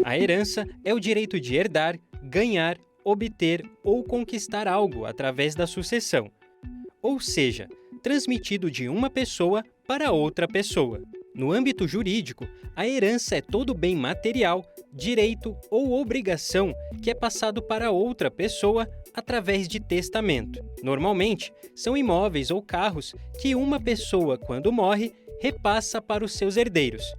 A herança é o direito de herdar, ganhar, obter ou conquistar algo através da sucessão, ou seja, transmitido de uma pessoa para outra pessoa. No âmbito jurídico, a herança é todo bem material, direito ou obrigação que é passado para outra pessoa através de testamento. Normalmente, são imóveis ou carros que uma pessoa, quando morre, repassa para os seus herdeiros.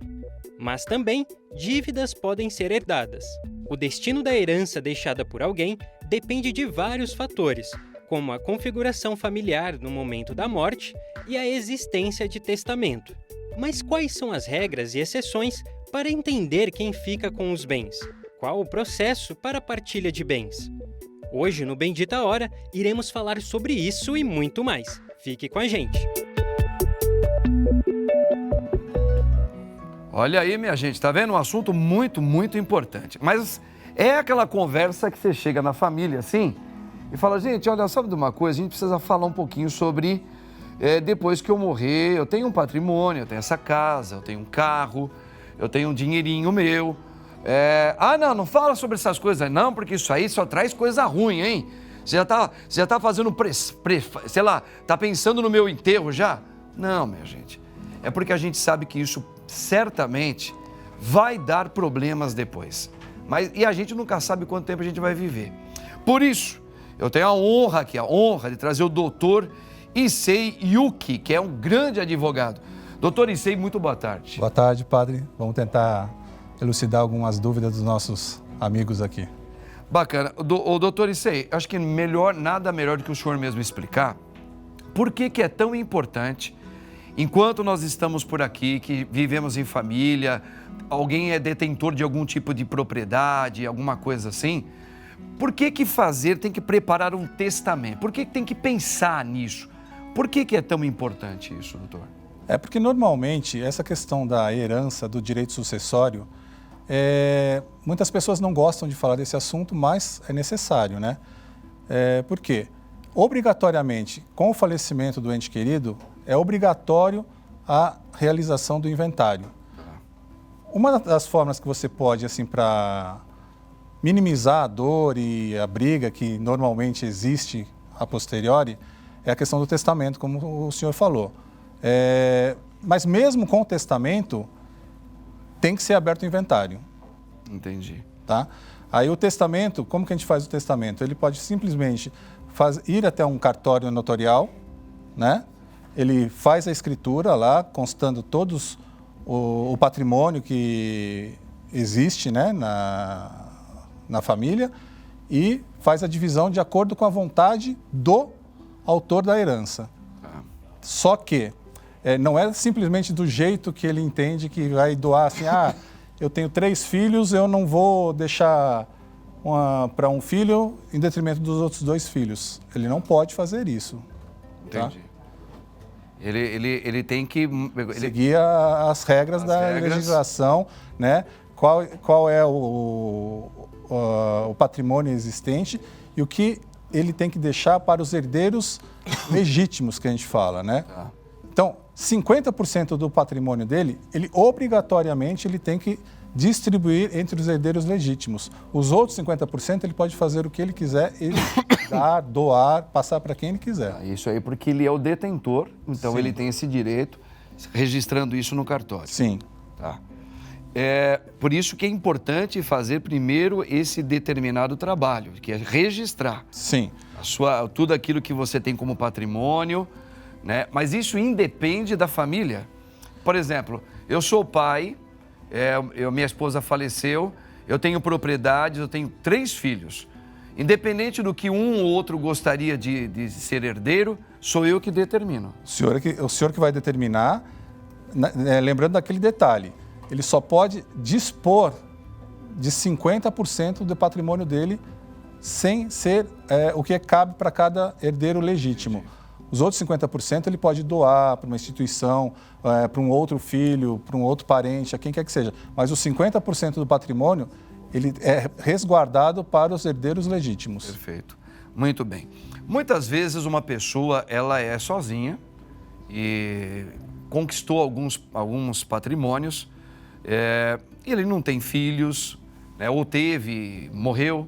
Mas também, dívidas podem ser herdadas. O destino da herança deixada por alguém depende de vários fatores, como a configuração familiar no momento da morte e a existência de testamento. Mas quais são as regras e exceções para entender quem fica com os bens? Qual o processo para a partilha de bens? Hoje, no Bendita Hora, iremos falar sobre isso e muito mais. Fique com a gente! Olha aí, minha gente, tá vendo? Um assunto muito, muito importante. Mas é aquela conversa que você chega na família, assim, e fala, gente, olha, sabe de uma coisa? A gente precisa falar um pouquinho sobre... depois que eu morrer, eu tenho um patrimônio, eu tenho essa casa, eu tenho um carro, eu tenho um dinheirinho meu. Não fala sobre essas coisas não, porque isso aí só traz coisa ruim, hein? Você já tá fazendo, sei lá, tá pensando no meu enterro já? Não, minha gente, é porque a gente sabe que isso certamente vai dar problemas depois. E a gente nunca sabe quanto tempo a gente vai viver. Por isso, eu tenho a honra de trazer o doutor Issei Yuki, que é um grande advogado. Doutor Issei, muito boa tarde. Boa tarde, padre. Vamos tentar elucidar algumas dúvidas dos nossos amigos aqui. Bacana. O doutor Issei, acho que nada melhor do que o senhor mesmo explicar por que é tão importante, enquanto nós estamos por aqui, que vivemos em família, alguém é detentor de algum tipo de propriedade, alguma coisa assim, por que tem que preparar um testamento? Por que tem que pensar nisso? Por que é tão importante isso, doutor? Porque normalmente essa questão da herança, do direito sucessório, muitas pessoas não gostam de falar desse assunto, mas é necessário, né? Por quê? Obrigatoriamente, com o falecimento do ente querido, é obrigatório a realização do inventário. Uma das formas que você pode, assim, para minimizar a dor e a briga que normalmente existe a posteriori, é a questão do testamento, como o senhor falou. Mas mesmo com o testamento, tem que ser aberto o inventário. Entendi. Tá? Aí o testamento, como que a gente faz o testamento? Ele pode simplesmente ir até um cartório notarial, né? Ele faz a escritura lá, constando todos o patrimônio que existe, né, na família, e faz a divisão de acordo com a vontade do autor da herança. Só que não é simplesmente do jeito que ele entende que vai doar assim, eu tenho 3 filhos, eu não vou deixar para um filho em detrimento dos outros 2 filhos. Ele não pode fazer isso. Entendi. Tá? Ele tem que... seguir as regras da legislação, né? Qual é o patrimônio existente e o que ele tem que deixar para os herdeiros legítimos, que a gente fala, né? Então, 50% do patrimônio dele, ele obrigatoriamente tem que distribuir entre os herdeiros legítimos. Os outros 50% ele pode fazer o que ele quiser, ele dar, doar, passar para quem ele quiser. Isso aí porque ele é o detentor, então Sim. ele tem esse direito, registrando isso no cartório. Sim. Tá. Por isso que é importante fazer primeiro esse determinado trabalho, que é registrar. Sim. Tudo aquilo que você tem como patrimônio, né? Mas isso independe da família. Por exemplo, eu sou pai, minha esposa faleceu, eu tenho propriedades, eu tenho 3 filhos. Independente do que um ou outro gostaria de ser herdeiro, sou eu que determino. O senhor que vai determinar, lembrando daquele detalhe, ele só pode dispor de 50% do patrimônio dele sem ser o que cabe para cada herdeiro legítimo. Os outros 50% ele pode doar para uma instituição, para um outro filho, para um outro parente, a quem quer que seja. Mas os 50% do patrimônio, ele é resguardado para os herdeiros legítimos. Perfeito. Muito bem. Muitas vezes uma pessoa, ela é sozinha e conquistou alguns patrimônios, ele não tem filhos, né? Ou teve, morreu,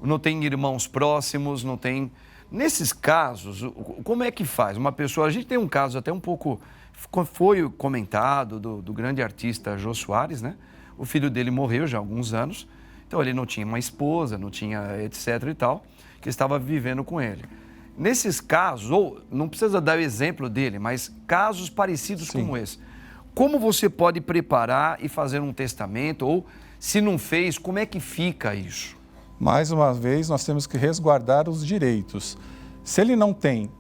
não tem irmãos próximos, não tem... Nesses casos, como é que faz? Uma pessoa... A gente tem um caso até um pouco... Foi comentado do grande artista Jô Soares, né? O filho dele morreu já há alguns anos, então ele não tinha uma esposa, não tinha etc e tal, que estava vivendo com ele. Nesses casos, ou não precisa dar o exemplo dele, mas casos parecidos como esse, como você pode preparar e fazer um testamento, ou se não fez, como é que fica isso? Mais uma vez, nós temos que resguardar os direitos. Se ele não tem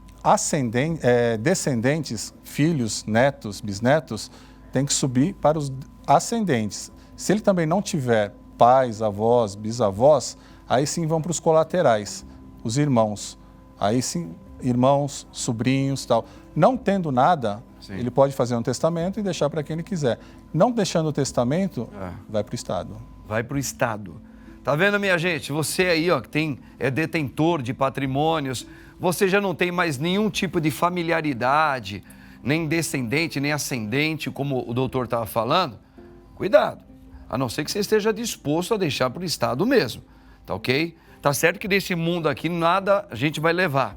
descendentes, filhos, netos, bisnetos, tem que subir para os ascendentes. Se ele também não tiver pais, avós, bisavós, aí sim vão para os colaterais, os irmãos. Aí sim, irmãos, sobrinhos e tal. Não tendo nada, ele pode fazer um testamento e deixar para quem ele quiser. Não deixando o testamento, vai para o Estado. Vai para o Estado. Tá vendo, minha gente? Você aí, ó, que é detentor de patrimônios, você já não tem mais nenhum tipo de familiaridade, nem descendente, nem ascendente, como o doutor estava falando. Cuidado, a não ser que você esteja disposto a deixar para o Estado mesmo, tá ok? Tá certo que nesse mundo aqui nada a gente vai levar,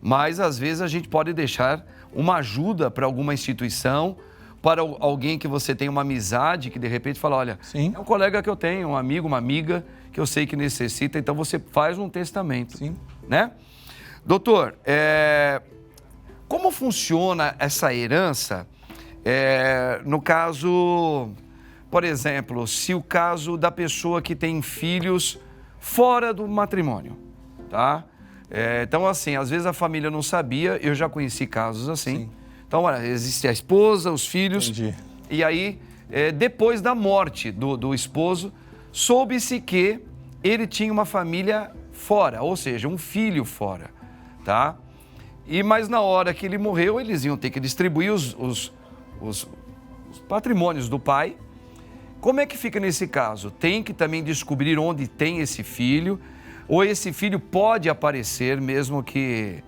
mas às vezes a gente pode deixar uma ajuda para alguma instituição, para alguém que você tem uma amizade, que de repente fala, olha, é um colega que eu tenho, um amigo, uma amiga, que eu sei que necessita, então você faz um testamento, né? Doutor, como funciona essa herança no caso, por exemplo, se o caso da pessoa que tem filhos fora do matrimônio, tá? Então, assim, às vezes a família não sabia, eu já conheci casos assim. Então, olha, existe a esposa, os filhos, e aí, depois da morte do esposo, soube-se que ele tinha uma família fora, ou seja, um filho fora, tá? Mas na hora que ele morreu, eles iam ter que distribuir os patrimônios do pai. Como é que fica nesse caso? Tem que também descobrir onde tem esse filho, ou esse filho pode aparecer, mesmo que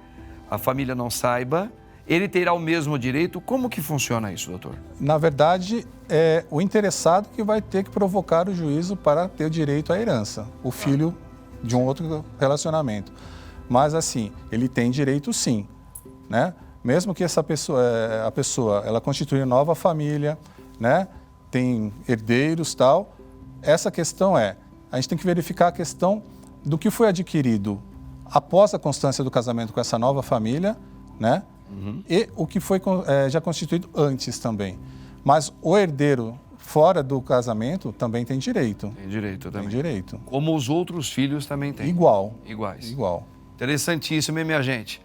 a família não saiba, ele terá o mesmo direito? Como que funciona isso, doutor? Na verdade, é o interessado que vai ter que provocar o juízo para ter o direito à herança, o filho de um outro relacionamento. Mas assim, ele tem direito sim, né? Mesmo que essa pessoa, ela constitui nova família, né? Tem herdeiros e tal, essa questão a gente tem que verificar a questão do que foi adquirido após a constância do casamento com essa nova família, né? E o que foi já constituído antes também. Mas o herdeiro fora do casamento também tem direito. Tem direito também. Tem direito. Como os outros filhos também têm. Iguais. Interessantíssimo, hein, minha gente?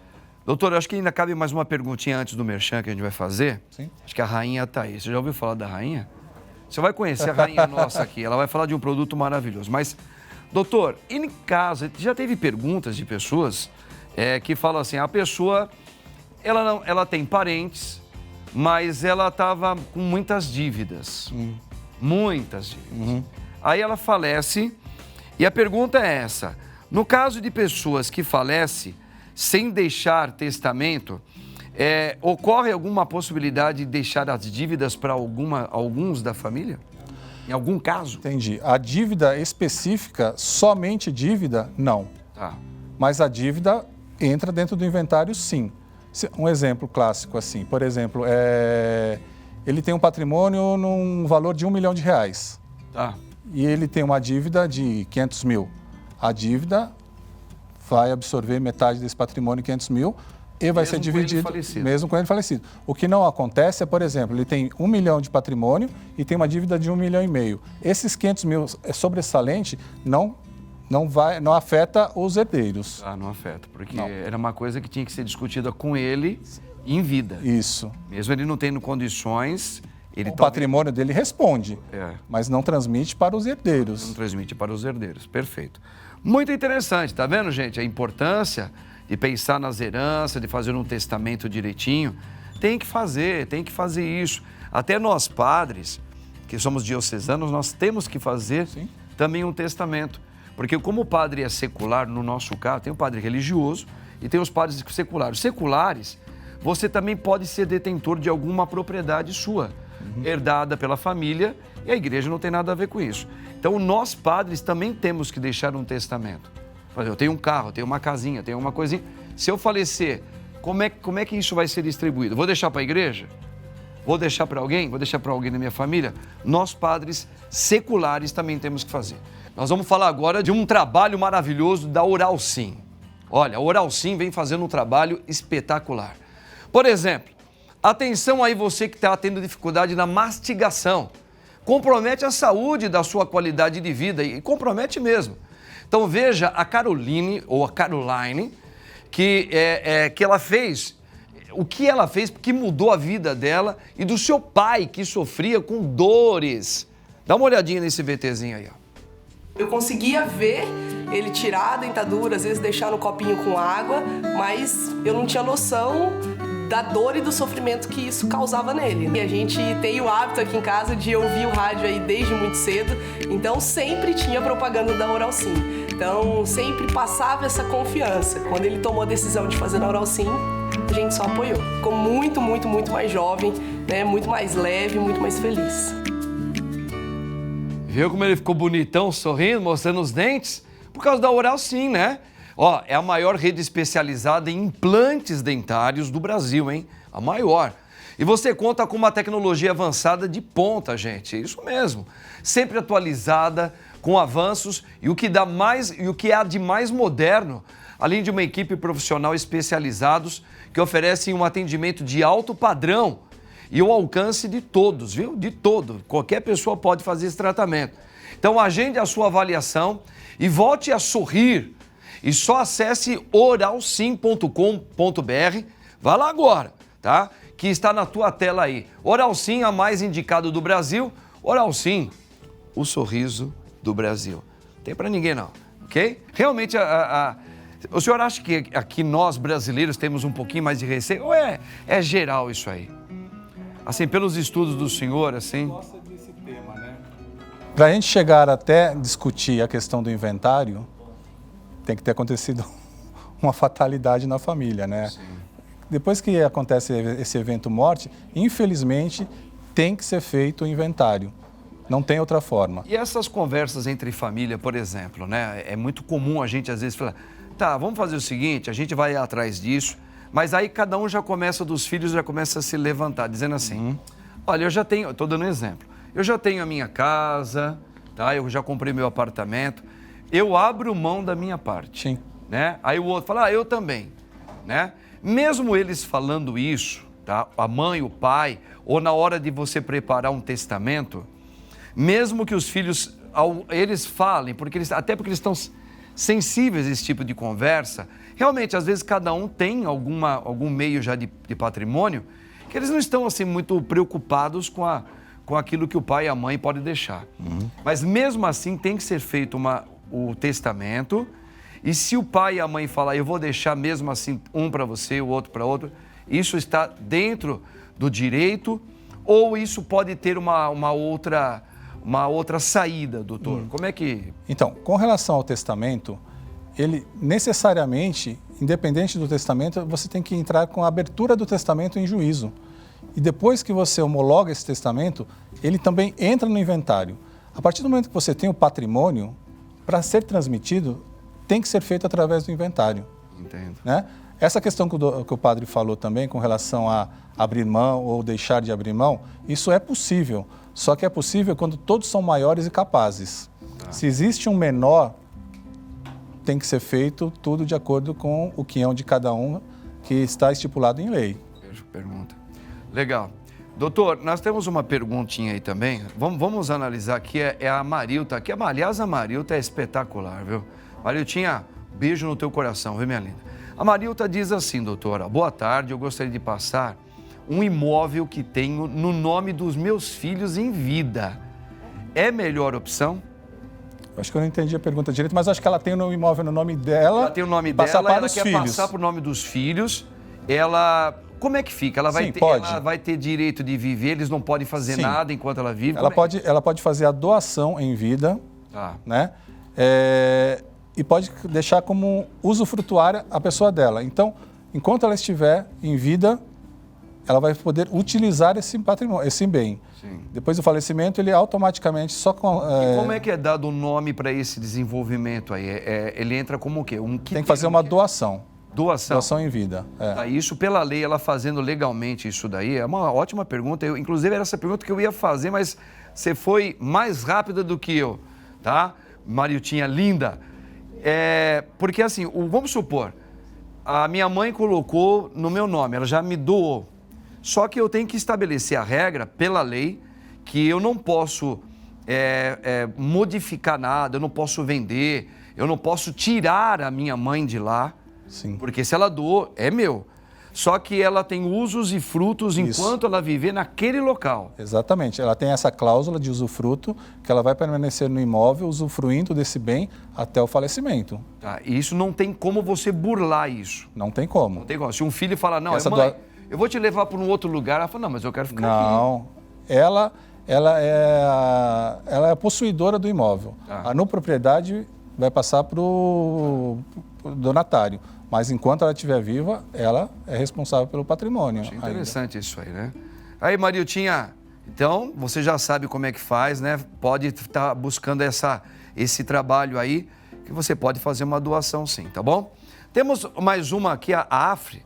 Doutor, eu acho que ainda cabe mais uma perguntinha antes do merchan que a gente vai fazer. Sim. Acho que a rainha está aí. Você já ouviu falar da rainha? Você vai conhecer a rainha nossa aqui. Ela vai falar de um produto maravilhoso. Mas, doutor, em casa, já teve perguntas de pessoas que falam assim, a pessoa... Ela tem parentes, mas ela estava com muitas dívidas. Muitas dívidas. Aí ela falece e a pergunta é essa. No caso de pessoas que falecem sem deixar testamento, ocorre alguma possibilidade de deixar as dívidas para alguns da família? Em algum caso? Entendi. A dívida específica, somente dívida, não. Tá. Mas a dívida entra dentro do inventário, sim. Um exemplo clássico, assim, por exemplo, ele tem um patrimônio num valor de R$1 milhão. Tá. E ele tem uma dívida de 500 mil. A dívida vai absorver metade desse patrimônio, 500 mil, e vai ser dividido, mesmo com ele falecido. O que não acontece por exemplo, ele tem 1 milhão de patrimônio e tem uma dívida de 1,5 milhão. Esses 500 mil sobressalente não afeta os herdeiros. Não afeta, porque era uma coisa que tinha que ser discutida com ele em vida. Isso. Mesmo ele não tendo condições... O patrimônio dele responde, mas não transmite para os herdeiros. Não transmite para os herdeiros, perfeito. Muito interessante, tá vendo, gente? A importância de pensar nas heranças, de fazer um testamento direitinho. Tem que fazer isso. Até nós padres, que somos diocesanos, nós temos que fazer também um testamento. Porque como o padre é secular, no nosso caso, tem o padre religioso e tem os padres seculares. Seculares, você também pode ser detentor de alguma propriedade sua. herdada pela família, e a igreja não tem nada a ver com isso. Então, nós padres também temos que deixar um testamento. Eu tenho um carro, eu tenho uma casinha, eu tenho uma coisinha. Se eu falecer, como é que isso vai ser distribuído? Vou deixar para a igreja? Vou deixar para alguém? Vou deixar para alguém da minha família? Nós, padres seculares, também temos que fazer. Nós vamos falar agora de um trabalho maravilhoso da Oral Sim. Olha, a Oral Sim vem fazendo um trabalho espetacular. Por exemplo, atenção aí você que está tendo dificuldade na mastigação. Compromete a saúde da sua qualidade de vida e compromete mesmo. Então veja a Caroline, ou a Caroline, que ela fez, o que ela fez que mudou a vida dela e do seu pai que sofria com dores. Dá uma olhadinha nesse VTzinho aí, ó. Eu conseguia ver ele tirar a dentadura, às vezes deixar no copinho com água, mas eu não tinha noção da dor e do sofrimento que isso causava nele. E a gente tem o hábito aqui em casa de ouvir o rádio aí desde muito cedo, então sempre tinha propaganda da Oral Sim. Então sempre passava essa confiança. Quando ele tomou a decisão de fazer na Oral Sim, a gente só apoiou. Ficou muito, muito, muito mais jovem, né? Muito mais leve, muito mais feliz. Viu como ele ficou bonitão, sorrindo, mostrando os dentes? Por causa da Oral Sim, né? Ó, é a maior rede especializada em implantes dentários do Brasil, hein? A maior. E você conta com uma tecnologia avançada de ponta, gente. É isso mesmo. Sempre atualizada, com avanços e o que há de mais moderno, além de uma equipe profissional especializados que oferecem um atendimento de alto padrão e o alcance de todos, viu? De todo. Qualquer pessoa pode fazer esse tratamento. Então, agende a sua avaliação e volte a sorrir. E só acesse oralsim.com.br. Vá lá agora, tá? Que está na tua tela aí. Oral Sim, a mais indicada do Brasil. Oral Sim, o sorriso do Brasil. Não tem para ninguém não, ok? Realmente, o senhor acha que aqui nós brasileiros temos um pouquinho mais de receio? Ou é geral isso aí? Assim, pelos estudos do senhor, assim... Gosta desse tema, né? Para a gente chegar até discutir a questão do inventário, tem que ter acontecido uma fatalidade na família, né? Sim. Depois que acontece esse evento morte, infelizmente, tem que ser feito o inventário. Não tem outra forma. E essas conversas entre família, por exemplo, né? É muito comum a gente, às vezes, falar, tá, vamos fazer o seguinte, a gente vai atrás disso, mas aí cada um já começa, dos filhos, já começa a se levantar, dizendo assim, olha, eu já tenho, estou dando um exemplo, eu já tenho a minha casa, tá? Eu já comprei meu apartamento, eu abro mão da minha parte. Sim. Né? Aí o outro fala, eu também, né? Mesmo eles falando isso, tá? A mãe, o pai, ou na hora de você preparar um testamento, mesmo que os filhos, eles falem, até porque eles estão sensíveis a esse tipo de conversa, realmente, às vezes, cada um tem algum meio já de patrimônio, que eles não estão assim muito preocupados com aquilo que o pai e a mãe podem deixar. Mas mesmo assim, tem que ser feito o testamento, e se o pai e a mãe falar, eu vou deixar mesmo assim um para você, o outro para outro, isso está dentro do direito, ou isso pode ter uma outra saída, doutor? Como é que... Então, com relação ao testamento, ele necessariamente, independente do testamento, você tem que entrar com a abertura do testamento em juízo. E depois que você homologa esse testamento, ele também entra no inventário. A partir do momento que você tem o patrimônio, para ser transmitido, tem que ser feito através do inventário. Entendo. Né? Essa questão que o padre falou também com relação a abrir mão ou deixar de abrir mão, isso é possível. Só que é possível quando todos são maiores e capazes. Tá. Se existe um menor, tem que ser feito tudo de acordo com o quinhão de cada um que está estipulado em lei. Pergunta. Legal. Doutor, nós temos uma perguntinha aí também. Vamos analisar aqui, é a Marilta. Aqui, aliás, a Marilta é espetacular, viu? Mariltinha, beijo no teu coração, viu, minha linda? A Marilta diz assim, doutora, boa tarde, eu gostaria de passar um imóvel que tenho no nome dos meus filhos em vida. É melhor opção? Acho que eu não entendi a pergunta direito, mas acho que ela tem um imóvel no nome dela. Ela tem o nome dela, ela quer passar para o nome dos filhos. Ela... Como é que fica? Ela vai ter direito de viver, eles não podem fazer nada enquanto ela vive? Ela pode fazer a doação em vida, né? E pode deixar como usufrutuária a pessoa dela. Então, enquanto ela estiver em vida, ela vai poder utilizar esse patrimônio, esse bem. Sim. Depois do falecimento, ele automaticamente só... E como é que é dado o nome para esse desenvolvimento aí? Ele entra como o quê? Tem que fazer uma doação. Doação? Doação em vida. Isso, pela lei, ela fazendo legalmente isso daí, é uma ótima pergunta. Inclusive, era essa pergunta que eu ia fazer, mas você foi mais rápida do que eu, tá? Mariutinha linda. Porque assim, vamos supor, a minha mãe colocou no meu nome, ela já me doou. Só que eu tenho que estabelecer a regra, pela lei, que eu não posso modificar nada, eu não posso vender, eu não posso tirar a minha mãe de lá, Sim. porque se ela doou, é meu. Só que ela tem usos e frutos enquanto ela viver naquele local. Exatamente. Ela tem essa cláusula de usufruto, que ela vai permanecer no imóvel usufruindo desse bem até o falecimento. Tá, e isso não tem como você burlar isso. Não tem como. Não tem como. Se um filho fala, não, Essa eu vou te levar para um outro lugar, ela fala, não, mas eu quero ficar aqui. Não. Ela é a possuidora do imóvel. A no propriedade vai passar para o donatário. Mas enquanto ela estiver viva, ela é responsável pelo patrimônio. Achei interessante isso aí, né? Aí, Mariutinha, então, você já sabe como é que faz, né? Pode estar buscando esse trabalho aí, que você pode fazer uma doação sim, tá bom? Temos mais uma aqui, a Afre.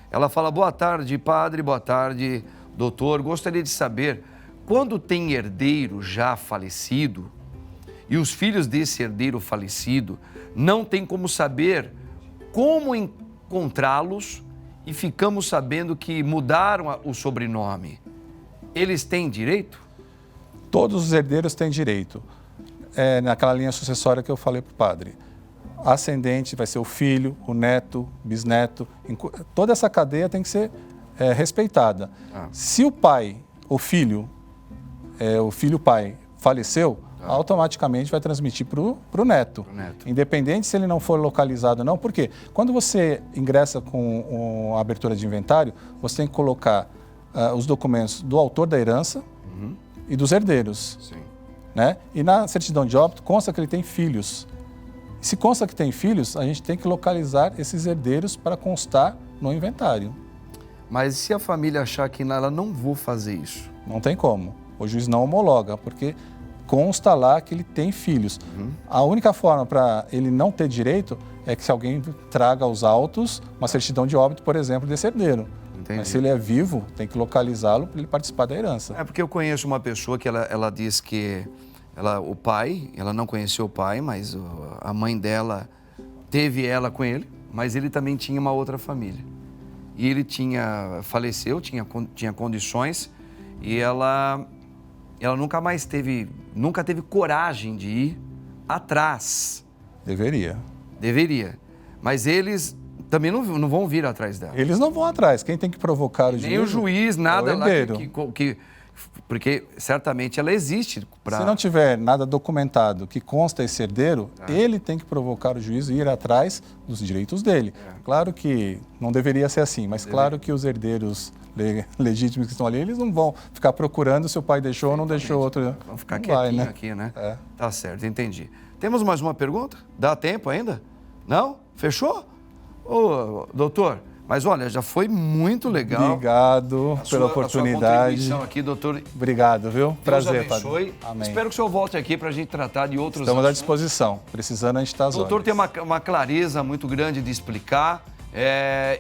Ela fala, boa tarde, padre, boa tarde, doutor. Gostaria de saber, quando tem herdeiro já falecido e os filhos desse herdeiro falecido não tem como saber como encontrá-los e ficamos sabendo que mudaram o sobrenome, eles têm direito? Todos os herdeiros têm direito. Naquela linha sucessória que eu falei para o padre. Ascendente vai ser o filho, o neto, bisneto. Toda essa cadeia tem que ser respeitada. Se o pai, o filho pai faleceu, automaticamente vai transmitir para o neto. Independente se ele não for localizado ou não. Por quê? Quando você ingressa com a abertura de inventário, você tem que colocar os documentos do autor da herança e dos herdeiros. Sim. Né? E na certidão de óbito consta que ele tem filhos. Se consta que tem filhos, a gente tem que localizar esses herdeiros para constar no inventário. Mas se a família achar que ela não vou fazer isso? Não tem como. O juiz não homologa, porque consta lá que ele tem filhos. A única forma para ele não ter direito é que se alguém traga aos autos uma certidão de óbito, por exemplo, desse herdeiro. Entendi. Mas se ele é vivo, tem que localizá-lo para ele participar da herança. É porque eu conheço uma pessoa que ela diz que o pai, ela não conheceu o pai, mas a mãe dela teve ela com ele, mas ele também tinha uma outra família. E ele faleceu, tinha condições, e ela nunca teve coragem de ir atrás. Deveria. Mas eles também não vão vir atrás dela. Eles não vão atrás. Quem tem que provocar o juiz? Nem o juiz, nada é o lá herdeiro. porque certamente ela existe. Se não tiver nada documentado que consta esse herdeiro, ele tem que provocar o juiz e ir atrás dos direitos dele. Claro que não deveria ser assim, mas claro que os herdeiros legítimos que estão ali, eles não vão ficar procurando se o pai deixou ou não deixou outro. Vamos ficar não quietinho vai, né? aqui, né? Tá certo, entendi. Temos mais uma pergunta? Dá tempo ainda? Não? Fechou? Ô, doutor, mas olha, já foi muito legal. Obrigado pela oportunidade. A sua contribuição aqui, doutor. Obrigado, viu? Deus Prazer, abençoe. padre. Amém. Espero que o senhor volte aqui para a gente tratar de outros Estamos à assuntos. disposição. Precisando, a gente está às O doutor ordens. tem uma clareza muito grande de explicar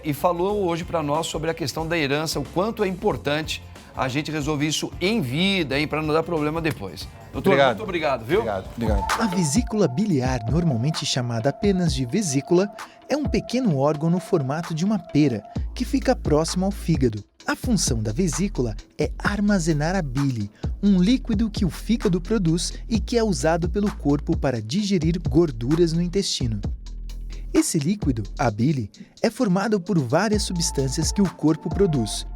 e falou hoje para nós sobre a questão da herança, o quanto é importante a gente resolver isso em vida, para não dar problema depois. Doutor, muito obrigado, viu? Obrigado. A vesícula biliar, normalmente chamada apenas de vesícula, é um pequeno órgão no formato de uma pera, que fica próximo ao fígado. A função da vesícula é armazenar a bile, um líquido que o fígado produz e que é usado pelo corpo para digerir gorduras no intestino. Esse líquido, a bile, é formado por várias substâncias que o corpo produz.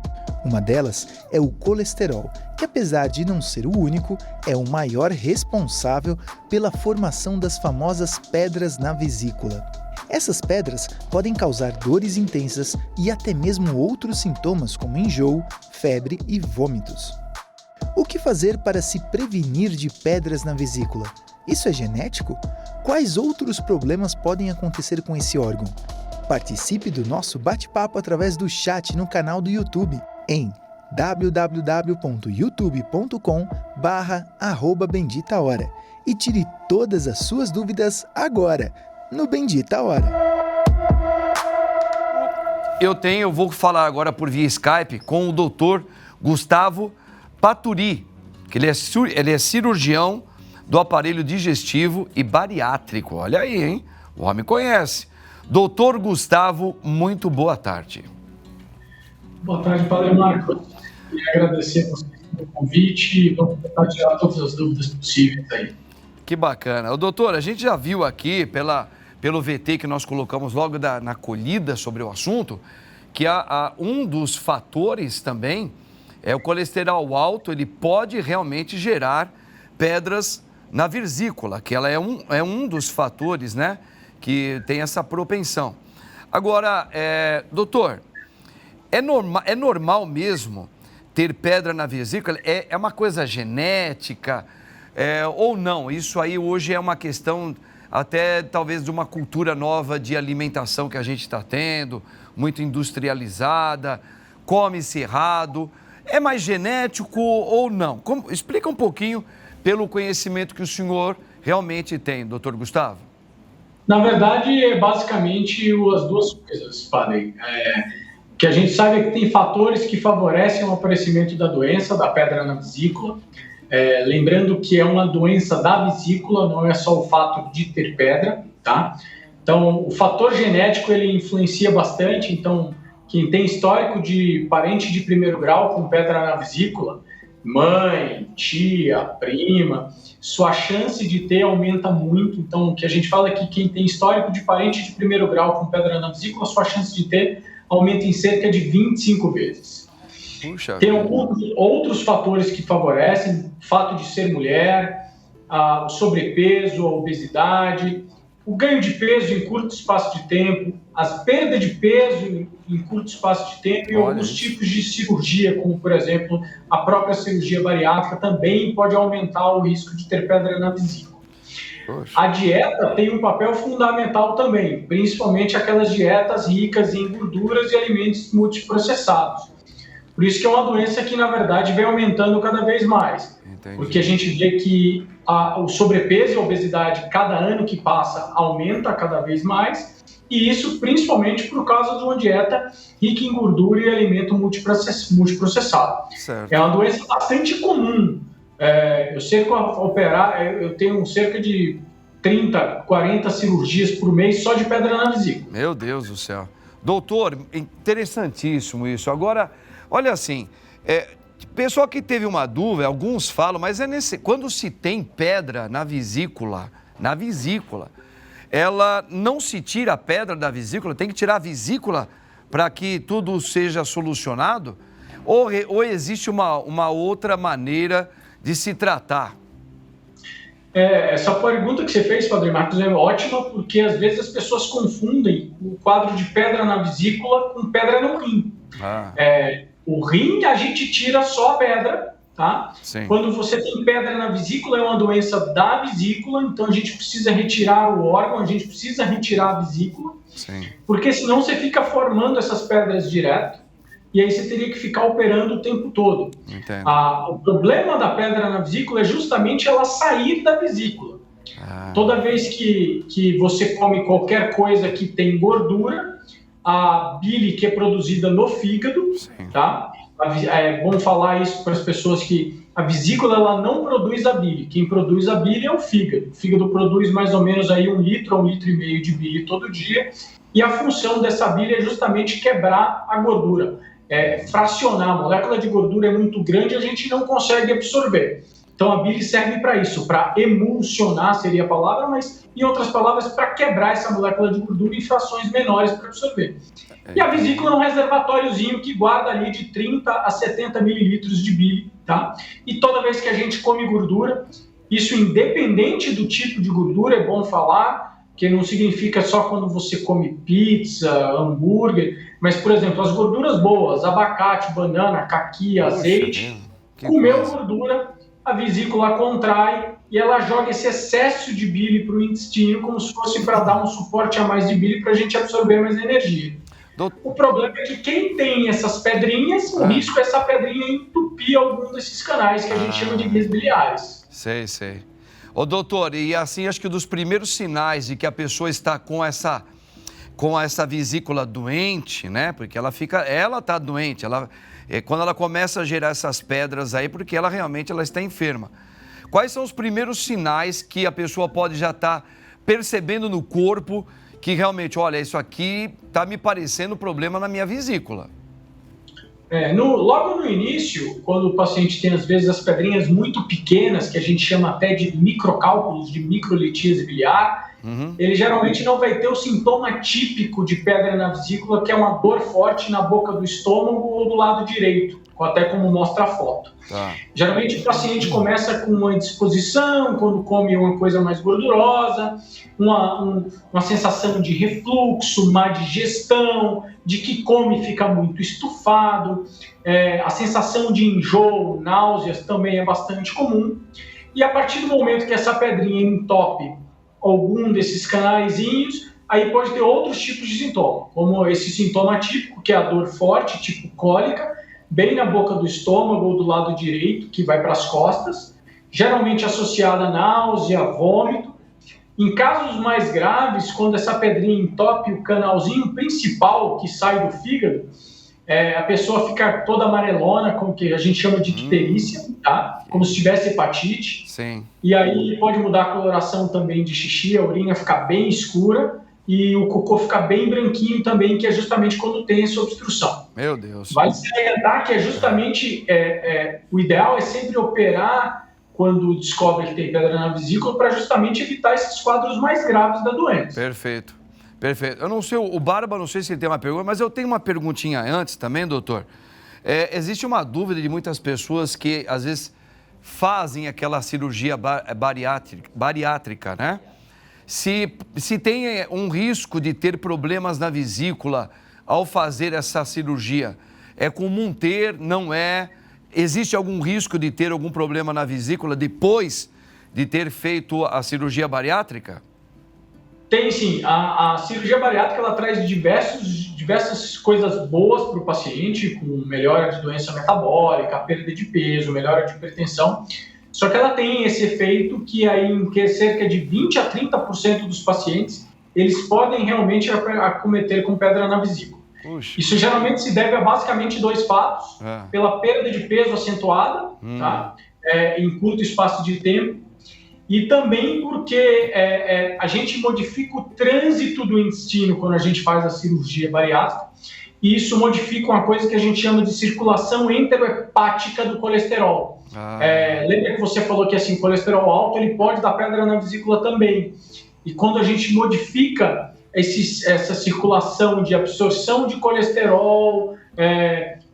Uma delas é o colesterol, que apesar de não ser o único, é o maior responsável pela formação das famosas pedras na vesícula. Essas pedras podem causar dores intensas e até mesmo outros sintomas como enjoo, febre e vômitos. O que fazer para se prevenir de pedras na vesícula? Isso é genético? Quais outros problemas podem acontecer com esse órgão? Participe do nosso bate-papo através do chat no canal do YouTube. em www.youtube.com/@benditahora e tire todas as suas dúvidas agora, no Bendita Hora. Eu vou falar agora por via Skype com o doutor Gustavo Paturi, que ele é cirurgião do aparelho digestivo e bariátrico. Olha aí, hein? O homem conhece. Doutor Gustavo, muito boa tarde. Boa tarde, Padre Marcos. Queria agradecer a você pelo convite e vamos tentar tirar todas as dúvidas possíveis aí. Que bacana. Doutor, a gente já viu aqui pelo VT que nós colocamos logo na acolhida sobre o assunto, que um dos fatores também é o colesterol alto, ele pode realmente gerar pedras na vesícula, que ela é um dos fatores, né, que tem essa propensão. Agora, doutor, é normal mesmo ter pedra na vesícula? É uma coisa genética ou não? Isso aí hoje é uma questão até talvez de uma cultura nova de alimentação que a gente está tendo, muito industrializada, come-se errado. É mais genético ou não? Explica um pouquinho pelo conhecimento que o senhor realmente tem, doutor Gustavo. Na verdade, é basicamente as duas coisas, padre. O que a gente sabe é que tem fatores que favorecem o aparecimento da doença, da pedra na vesícula. Lembrando que é uma doença da vesícula, não é só o fato de ter pedra, tá? Então, o fator genético, ele influencia bastante. Então, quem tem histórico de parente de primeiro grau com pedra na vesícula, mãe, tia, prima, sua chance de ter aumenta muito. Então, o que a gente fala é que quem tem histórico de parente de primeiro grau com pedra na vesícula, sua chance de ter aumenta em cerca de 25 vezes. Puxa, tem outros fatores que favorecem, o fato de ser mulher, o sobrepeso, a obesidade, o ganho de peso em curto espaço de tempo, as perdas de peso em curto espaço de tempo e alguns tipos de cirurgia, como, por exemplo, a própria cirurgia bariátrica, também pode aumentar o risco de ter pedra na vesícula. Poxa. A dieta tem um papel fundamental também, principalmente aquelas dietas ricas em gorduras e alimentos multiprocessados. Por isso que é uma doença que, na verdade, vem aumentando cada vez mais. Entendi. Porque a gente vê que o sobrepeso e a obesidade, cada ano que passa, aumenta cada vez mais. E isso principalmente por causa de uma dieta rica em gordura e alimento multiprocessado. Certo. É uma doença bastante comum. Eu tenho cerca de 30, 40 cirurgias por mês só de pedra na vesícula. Meu Deus do céu. Doutor, interessantíssimo isso. Agora, olha assim, pessoal que teve uma dúvida, alguns falam, mas quando se tem pedra na vesícula, ela não se tira a pedra da vesícula, tem que tirar a vesícula para que tudo seja solucionado? Ou existe uma outra maneira de se tratar? Essa pergunta que você fez, Padre Marcos, é ótima, porque às vezes as pessoas confundem o quadro de pedra na vesícula com pedra no rim. O rim, a gente tira só a pedra, tá? Sim. Quando você tem pedra na vesícula, é uma doença da vesícula, então a gente precisa retirar o órgão, a gente precisa retirar a vesícula, sim, porque senão você fica formando essas pedras direto, e aí você teria que ficar operando o tempo todo. O problema da pedra na vesícula é justamente ela sair da vesícula. Toda vez que você come qualquer coisa que tem gordura, a bile que é produzida no fígado, tá? É bom falar isso para as pessoas que a vesícula ela não produz a bile. Quem produz a bile é o fígado. O fígado produz mais ou menos aí 1 litro a 1,5 litro de bile todo dia. E a função dessa bile é justamente quebrar a gordura, fracionar. A molécula de gordura é muito grande e a gente não consegue absorver. Então a bile serve para isso, para emulsionar seria a palavra, mas em outras palavras, para quebrar essa molécula de gordura em frações menores para absorver. E a vesícula é um reservatóriozinho que guarda ali de 30 a 70 mililitros de bile, tá? E toda vez que a gente come gordura, isso independente do tipo de gordura, é bom falar, que não significa só quando você come pizza, hambúrguer, mas, por exemplo, as gorduras boas, abacate, banana, caqui, azeite, comeu gordura, a vesícula contrai e ela joga esse excesso de bile para o intestino como se fosse para dar um suporte a mais de bile para a gente absorver mais energia. O problema é que quem tem essas pedrinhas, o risco é essa pedrinha entupir algum desses canais que a gente chama de vias biliares. Sei. Ô, doutor, e assim, acho que dos primeiros sinais de que a pessoa está com essa vesícula doente, né? Porque ela está doente, quando ela começa a gerar essas pedras aí, porque ela realmente está enferma. Quais são os primeiros sinais que a pessoa pode já estar percebendo no corpo que realmente, olha, isso aqui está me parecendo problema na minha vesícula? Logo no início, quando o paciente tem, às vezes, as pedrinhas muito pequenas, que a gente chama até de microcálculos, de microlitíase biliar, ele geralmente não vai ter o sintoma típico de pedra na vesícula, que é uma dor forte na boca do estômago ou do lado direito, até como mostra a foto. Tá. Geralmente o paciente começa com uma indisposição, quando come uma coisa mais gordurosa, uma sensação de refluxo, má digestão, de que come e fica muito estufado, a sensação de enjoo, náuseas também é bastante comum. E a partir do momento que essa pedrinha entope algum desses canaizinhos, aí pode ter outros tipos de sintoma, como esse sintoma típico, que é a dor forte, tipo cólica, bem na boca do estômago ou do lado direito, que vai para as costas, geralmente associada a náusea, vômito. Em casos mais graves, quando essa pedrinha entope o canalzinho principal que sai do fígado, a pessoa fica toda amarelona, como que a gente chama de icterícia, tá? Como se tivesse hepatite. Sim. E aí pode mudar a coloração também de xixi, a urina ficar bem escura e o cocô ficar bem branquinho também, que é justamente quando tem essa obstrução. Meu Deus. Vale salientar que é justamente, o ideal é sempre operar quando descobre que tem pedra na vesícula para justamente evitar esses quadros mais graves da doença. Perfeito. Eu não sei, o Barba, não sei se ele tem uma pergunta, mas eu tenho uma perguntinha antes também, doutor. Existe uma dúvida de muitas pessoas que, às vezes, fazem aquela cirurgia bariátrica, né? Se tem um risco de ter problemas na vesícula ao fazer essa cirurgia, é comum ter, não é? Existe algum risco de ter algum problema na vesícula depois de ter feito a cirurgia bariátrica? Tem sim. A cirurgia bariátrica ela traz diversas coisas boas para o paciente, com melhora de doença metabólica, perda de peso, melhora de hipertensão. Só que ela tem esse efeito que aí em cerca de 20 a 30% dos pacientes, eles podem realmente acometer com pedra na vesícula. Puxa. Isso geralmente se deve a basicamente 2 fatos. Pela perda de peso acentuada, tá? Em curto espaço de tempo, e também porque a gente modifica o trânsito do intestino quando a gente faz a cirurgia bariátrica, e isso modifica uma coisa que a gente chama de circulação enterohepática do colesterol. Lembra que você falou que assim, o colesterol alto ele pode dar pedra na vesícula também. E quando a gente modifica essa circulação de absorção de colesterol,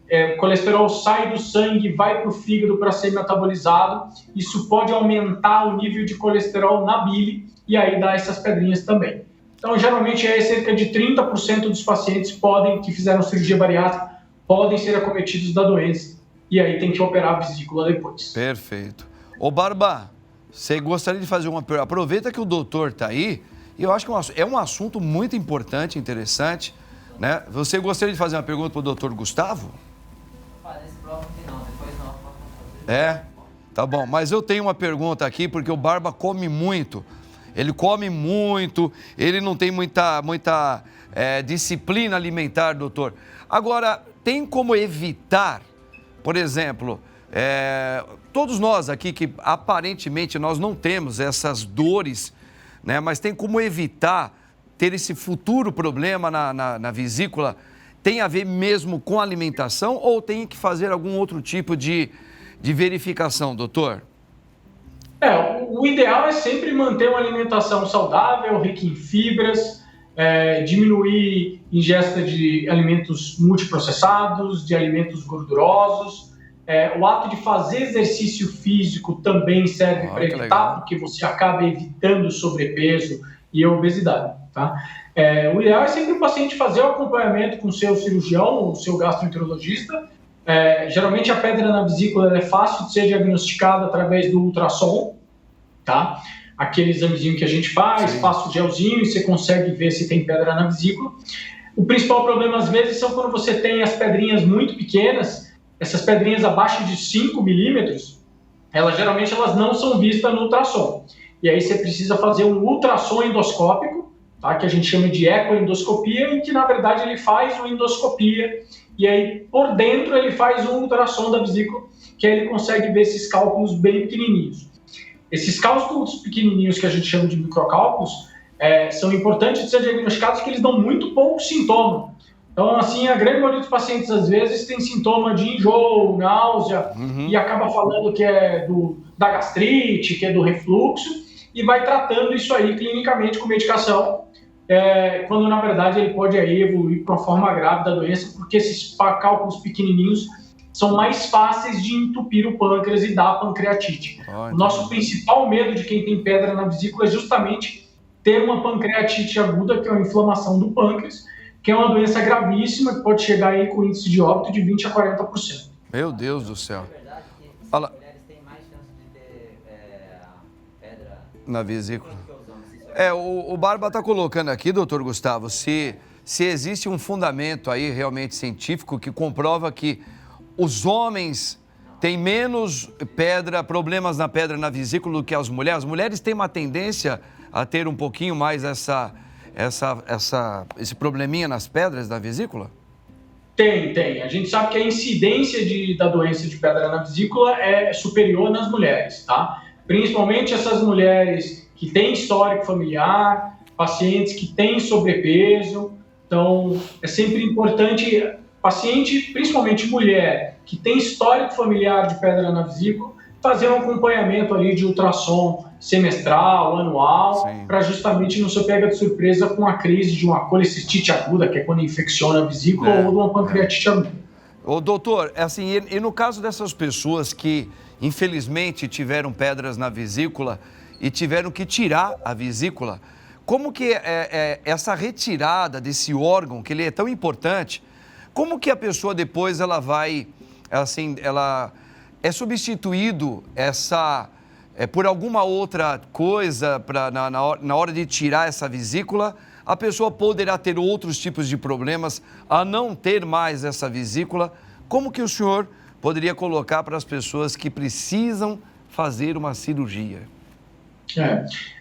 o colesterol sai do sangue, vai para o fígado para ser metabolizado, isso pode aumentar o nível de colesterol na bile e aí dá essas pedrinhas também. Então, geralmente, cerca de 30% dos pacientes que fizeram cirurgia bariátrica podem ser acometidos da doença e aí tem que operar a vesícula depois. Perfeito. Ô, Barba, você gostaria de fazer uma pergunta? Aproveita que o doutor está aí, e eu acho que é um assunto muito importante, interessante, né? Você gostaria de fazer uma pergunta para o doutor Gustavo? Tá bom, mas eu tenho uma pergunta aqui, porque o Barba come muito. Ele come muito, ele não tem muita disciplina alimentar, doutor. Agora, tem como evitar, por exemplo, todos nós aqui que aparentemente nós não temos essas dores, né? Mas tem como evitar ter esse futuro problema na vesícula? Tem a ver mesmo com a alimentação ou tem que fazer algum outro tipo de verificação, doutor? O ideal é sempre manter uma alimentação saudável, rica em fibras, diminuir ingesta de alimentos multiprocessados, de alimentos gordurosos. O ato de fazer exercício físico também serve para evitar, porque você acaba evitando sobrepeso e obesidade, tá? O ideal é sempre o paciente fazer o acompanhamento com o seu cirurgião, o seu gastroenterologista. Geralmente a pedra na vesícula é fácil de ser diagnosticada através do ultrassom, tá? Aquele examezinho que a gente faz, passa o gelzinho e você consegue ver se tem pedra na vesícula. O principal problema, às vezes, são quando você tem as pedrinhas muito pequenas, essas pedrinhas abaixo de 5 milímetros, geralmente elas não são vistas no ultrassom. E aí você precisa fazer um ultrassom endoscópico, tá? Que a gente chama de ecoendoscopia, em que, na verdade, ele faz uma endoscopia e aí, por dentro, ele faz um ultrassom da vesícula, que aí ele consegue ver esses cálculos bem pequenininhos. Esses cálculos pequenininhos, que a gente chama de microcálculos, são importantes de ser diagnosticados porque eles dão muito pouco sintoma. Então, assim, a grande maioria dos pacientes, às vezes, tem sintoma de enjoo, náusea, e acaba falando que é da gastrite, que é do refluxo, e vai tratando isso aí clinicamente com medicação, quando, na verdade, ele pode aí evoluir para uma forma grave da doença, porque esses cálculos pequenininhos são mais fáceis de entupir o pâncreas e dar pancreatite. O nosso principal medo de quem tem pedra na vesícula é justamente ter uma pancreatite aguda, que é uma inflamação do pâncreas, que é uma doença gravíssima, que pode chegar aí com índice de óbito de 20% a 40%. Meu Deus do céu. Fala. As mulheres têm mais chance de ter pedra na vesícula. O Barba está colocando aqui, doutor Gustavo, se existe um fundamento aí realmente científico que comprova que os homens têm menos problemas na pedra na vesícula do que as mulheres. As mulheres têm uma tendência a ter um pouquinho mais esse probleminha nas pedras da vesícula? Tem. A gente sabe que a incidência da doença de pedra na vesícula é superior nas mulheres, tá? Principalmente essas mulheres que têm histórico familiar, pacientes que têm sobrepeso. Então, é sempre importante, paciente, principalmente mulher, que tem histórico familiar de pedra na vesícula, fazer um acompanhamento ali de ultrassom semestral, anual, para justamente não ser pega de surpresa com a crise de uma colecistite aguda, que é quando infecciona a vesícula, ou de uma pancreatite aguda. Ô, doutor, assim, e no caso dessas pessoas que, infelizmente, tiveram pedras na vesícula e tiveram que tirar a vesícula, como que essa retirada desse órgão, que ele é tão importante, como que a pessoa depois ela vai, assim, ela é substituído por alguma outra coisa na hora de tirar essa vesícula? A pessoa poderá ter outros tipos de problemas a não ter mais essa vesícula. Como que o senhor poderia colocar para as pessoas que precisam fazer uma cirurgia?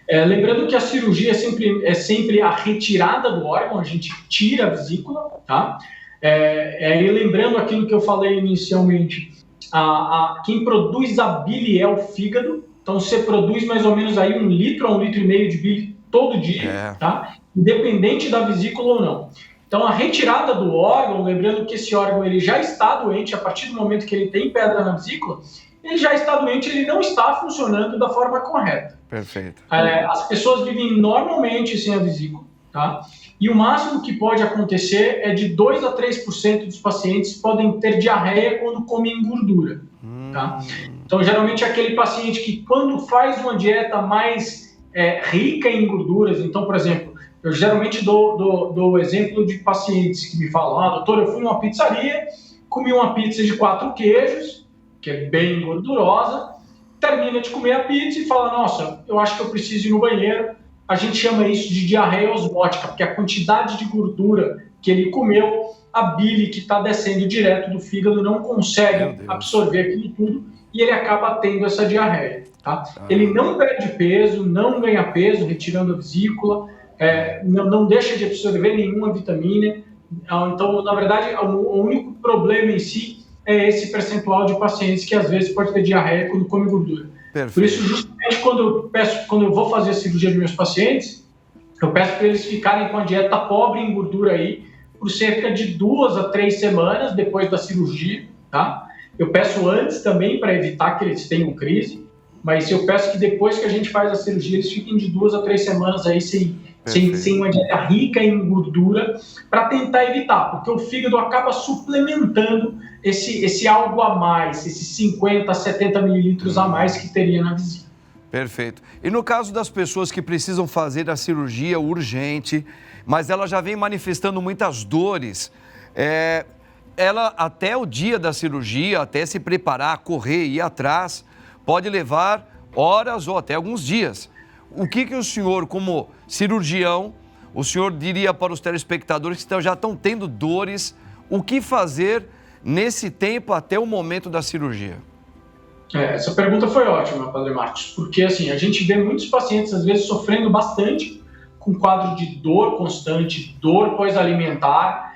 Lembrando que a cirurgia é sempre a retirada do órgão, a gente tira a vesícula, tá? E lembrando aquilo que eu falei inicialmente, quem produz a bile é o fígado, então você produz mais ou menos aí 1 litro a 1,5 litro de bile todo dia, tá? Independente da vesícula ou não. Então a retirada do órgão, lembrando que esse órgão ele já está doente a partir do momento que ele tem pedra na vesícula, ele já está doente, ele não está funcionando da forma correta. Perfeito. As pessoas vivem normalmente sem a vesícula, tá? E o máximo que pode acontecer é de 2% a 3% dos pacientes podem ter diarreia quando comem gordura, tá? Então, geralmente é aquele paciente que quando faz uma dieta mais rica em gorduras, então, por exemplo, eu geralmente dou o exemplo de pacientes que me falam, doutor, eu fui numa pizzaria, comi uma pizza de 4 queijos, que é bem gordurosa, termina de comer a pizza e fala, nossa, eu acho que eu preciso ir no banheiro. A gente chama isso de diarreia osmótica, porque a quantidade de gordura que ele comeu, a bile que está descendo direto do fígado não consegue absorver aquilo tudo e ele acaba tendo essa diarreia, tá? Ele não perde peso, não ganha peso, retirando a vesícula, não deixa de absorver nenhuma vitamina. Então, na verdade, o único problema em si é esse percentual de pacientes que às vezes pode ter diarreia quando come gordura. Perfeito. Por isso, justamente quando eu vou fazer a cirurgia dos meus pacientes, eu peço para eles ficarem com a dieta pobre em gordura aí por cerca de 2 a 3 semanas depois da cirurgia, tá? Eu peço antes também para evitar que eles tenham crise, mas eu peço que depois que a gente faz a cirurgia eles fiquem de 2 a 3 semanas aí sem uma dieta rica em gordura para tentar evitar, porque o fígado acaba suplementando esse algo a mais, esses 50 a 70 mililitros a mais que teria na vesícula. Perfeito. E no caso das pessoas que precisam fazer a cirurgia urgente, mas ela já vem manifestando muitas dores, ela até o dia da cirurgia, até se preparar, correr, ir atrás, pode levar horas ou até alguns dias. O que o senhor, como cirurgião, o senhor diria para os telespectadores que já estão tendo dores, o que fazer nesse tempo até o momento da cirurgia? Essa pergunta foi ótima, Padre Marcos, porque assim, a gente vê muitos pacientes às vezes sofrendo bastante com quadro de dor constante, dor pós-alimentar.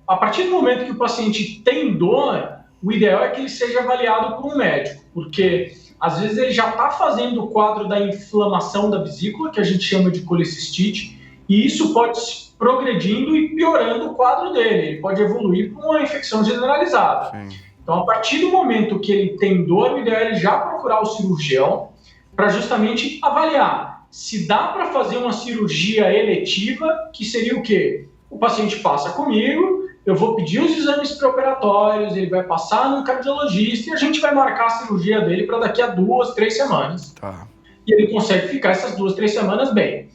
A partir do momento que o paciente tem dor, o ideal é que ele seja avaliado por um médico, porque às vezes ele já está fazendo o quadro da inflamação da vesícula, que a gente chama de colecistite, e isso pode ir progredindo e piorando o quadro dele, ele pode evoluir para uma infecção generalizada. Sim. Então, a partir do momento que ele tem dor, o ideal é ele já procurar o cirurgião para justamente avaliar se dá para fazer uma cirurgia eletiva, que seria o quê? O paciente passa comigo, eu vou pedir os exames pré-operatórios, ele vai passar num cardiologista e a gente vai marcar a cirurgia dele para daqui a 2, 3 semanas. Tá. E ele consegue ficar essas 2, 3 semanas bem.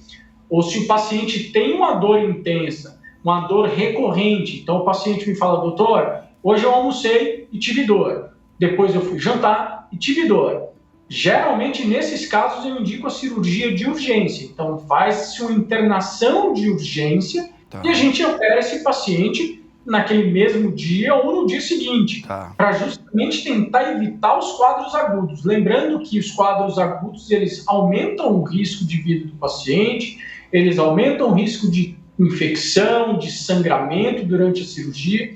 Ou se o paciente tem uma dor intensa, uma dor recorrente, então o paciente me fala, doutor, hoje eu almocei e tive dor, depois eu fui jantar e tive dor. Geralmente, nesses casos, eu indico a cirurgia de urgência. Então, faz-se uma internação de urgência e a gente opera esse paciente naquele mesmo dia ou no dia seguinte, para justamente tentar evitar os quadros agudos. Lembrando que os quadros agudos, eles aumentam o risco de vida do paciente, eles aumentam o risco de infecção, de sangramento durante a cirurgia.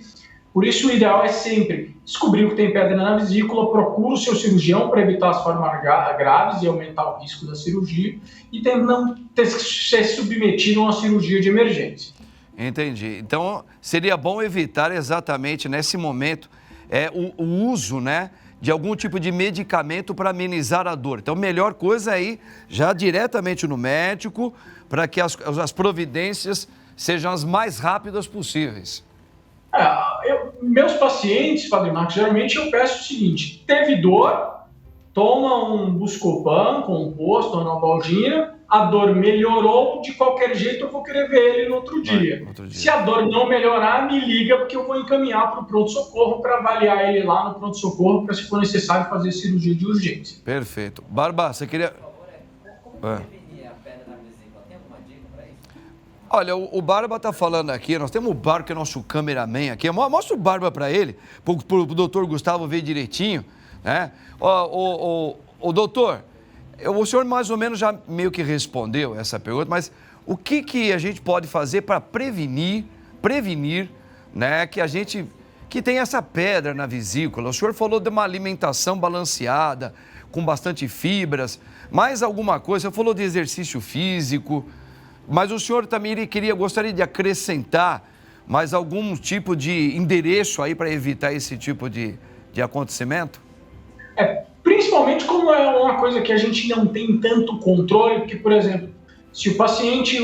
Por isso, o ideal é sempre descobrir o que tem pedra na vesícula, procura o seu cirurgião para evitar as formas graves e aumentar o risco da cirurgia e não ser submetido a uma cirurgia de emergência. Entendi. Então, seria bom evitar exatamente nesse momento o uso, né, de algum tipo de medicamento para amenizar a dor. Então, a melhor coisa é ir já diretamente no médico para que as providências sejam as mais rápidas possíveis. Meus pacientes, Padre Marcos, geralmente eu peço o seguinte: teve dor, toma um Buscopan composto, uma Novalgina, a dor melhorou, de qualquer jeito eu vou querer ver ele no outro dia. Se a dor não melhorar, me liga, porque eu vou encaminhar para o pronto-socorro para avaliar ele lá no pronto-socorro, para, se for necessário, fazer cirurgia de urgência. Perfeito. Barba, você queria... Olha, o Barba está falando aqui, nós temos o Barba, que é nosso cameraman aqui. Mostra o Barba para ele, para o doutor Gustavo ver direitinho, né? O doutor, o senhor mais ou menos já meio que respondeu essa pergunta, mas o que a gente pode fazer para prevenir, né, que tem essa pedra na vesícula? O senhor falou de uma alimentação balanceada, com bastante fibras, mais alguma coisa? O senhor falou de exercício físico, mas o senhor também gostaria de acrescentar mais algum tipo de endereço aí para evitar esse tipo de acontecimento? Principalmente como é uma coisa que a gente não tem tanto controle, porque, por exemplo, se o paciente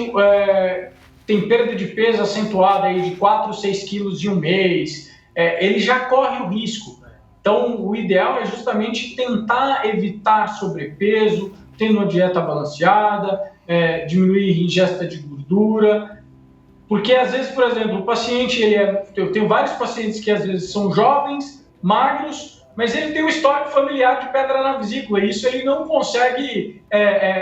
tem perda de peso acentuada aí de 4 ou 6 quilos em um mês, ele já corre o risco. Então, o ideal é justamente tentar evitar sobrepeso, tendo uma dieta balanceada, diminuir a ingesta de gordura, porque às vezes, por exemplo, o paciente, eu tenho vários pacientes que às vezes são jovens, magros, mas ele tem um histórico familiar de pedra na vesícula, e isso ele não consegue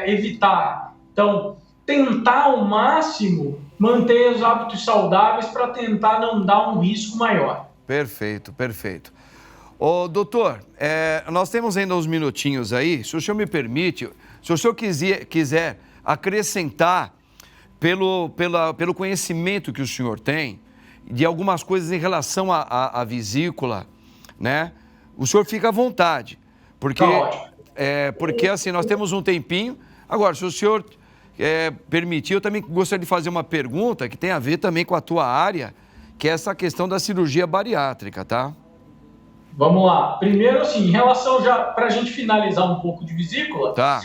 evitar. Então, tentar ao máximo manter os hábitos saudáveis para tentar não dar um risco maior. Perfeito, perfeito. Ô, doutor, nós temos ainda uns minutinhos aí, se o senhor me permite, se o senhor quiser acrescentar pelo conhecimento que o senhor tem de algumas coisas em relação à vesícula, né? O senhor fica à vontade, porque assim, nós temos um tempinho. Agora, se o senhor permitir, eu também gostaria de fazer uma pergunta que tem a ver também com a tua área, que é essa questão da cirurgia bariátrica, tá? Vamos lá. Primeiro, assim, em relação já, para a gente finalizar um pouco de vesícula, tá.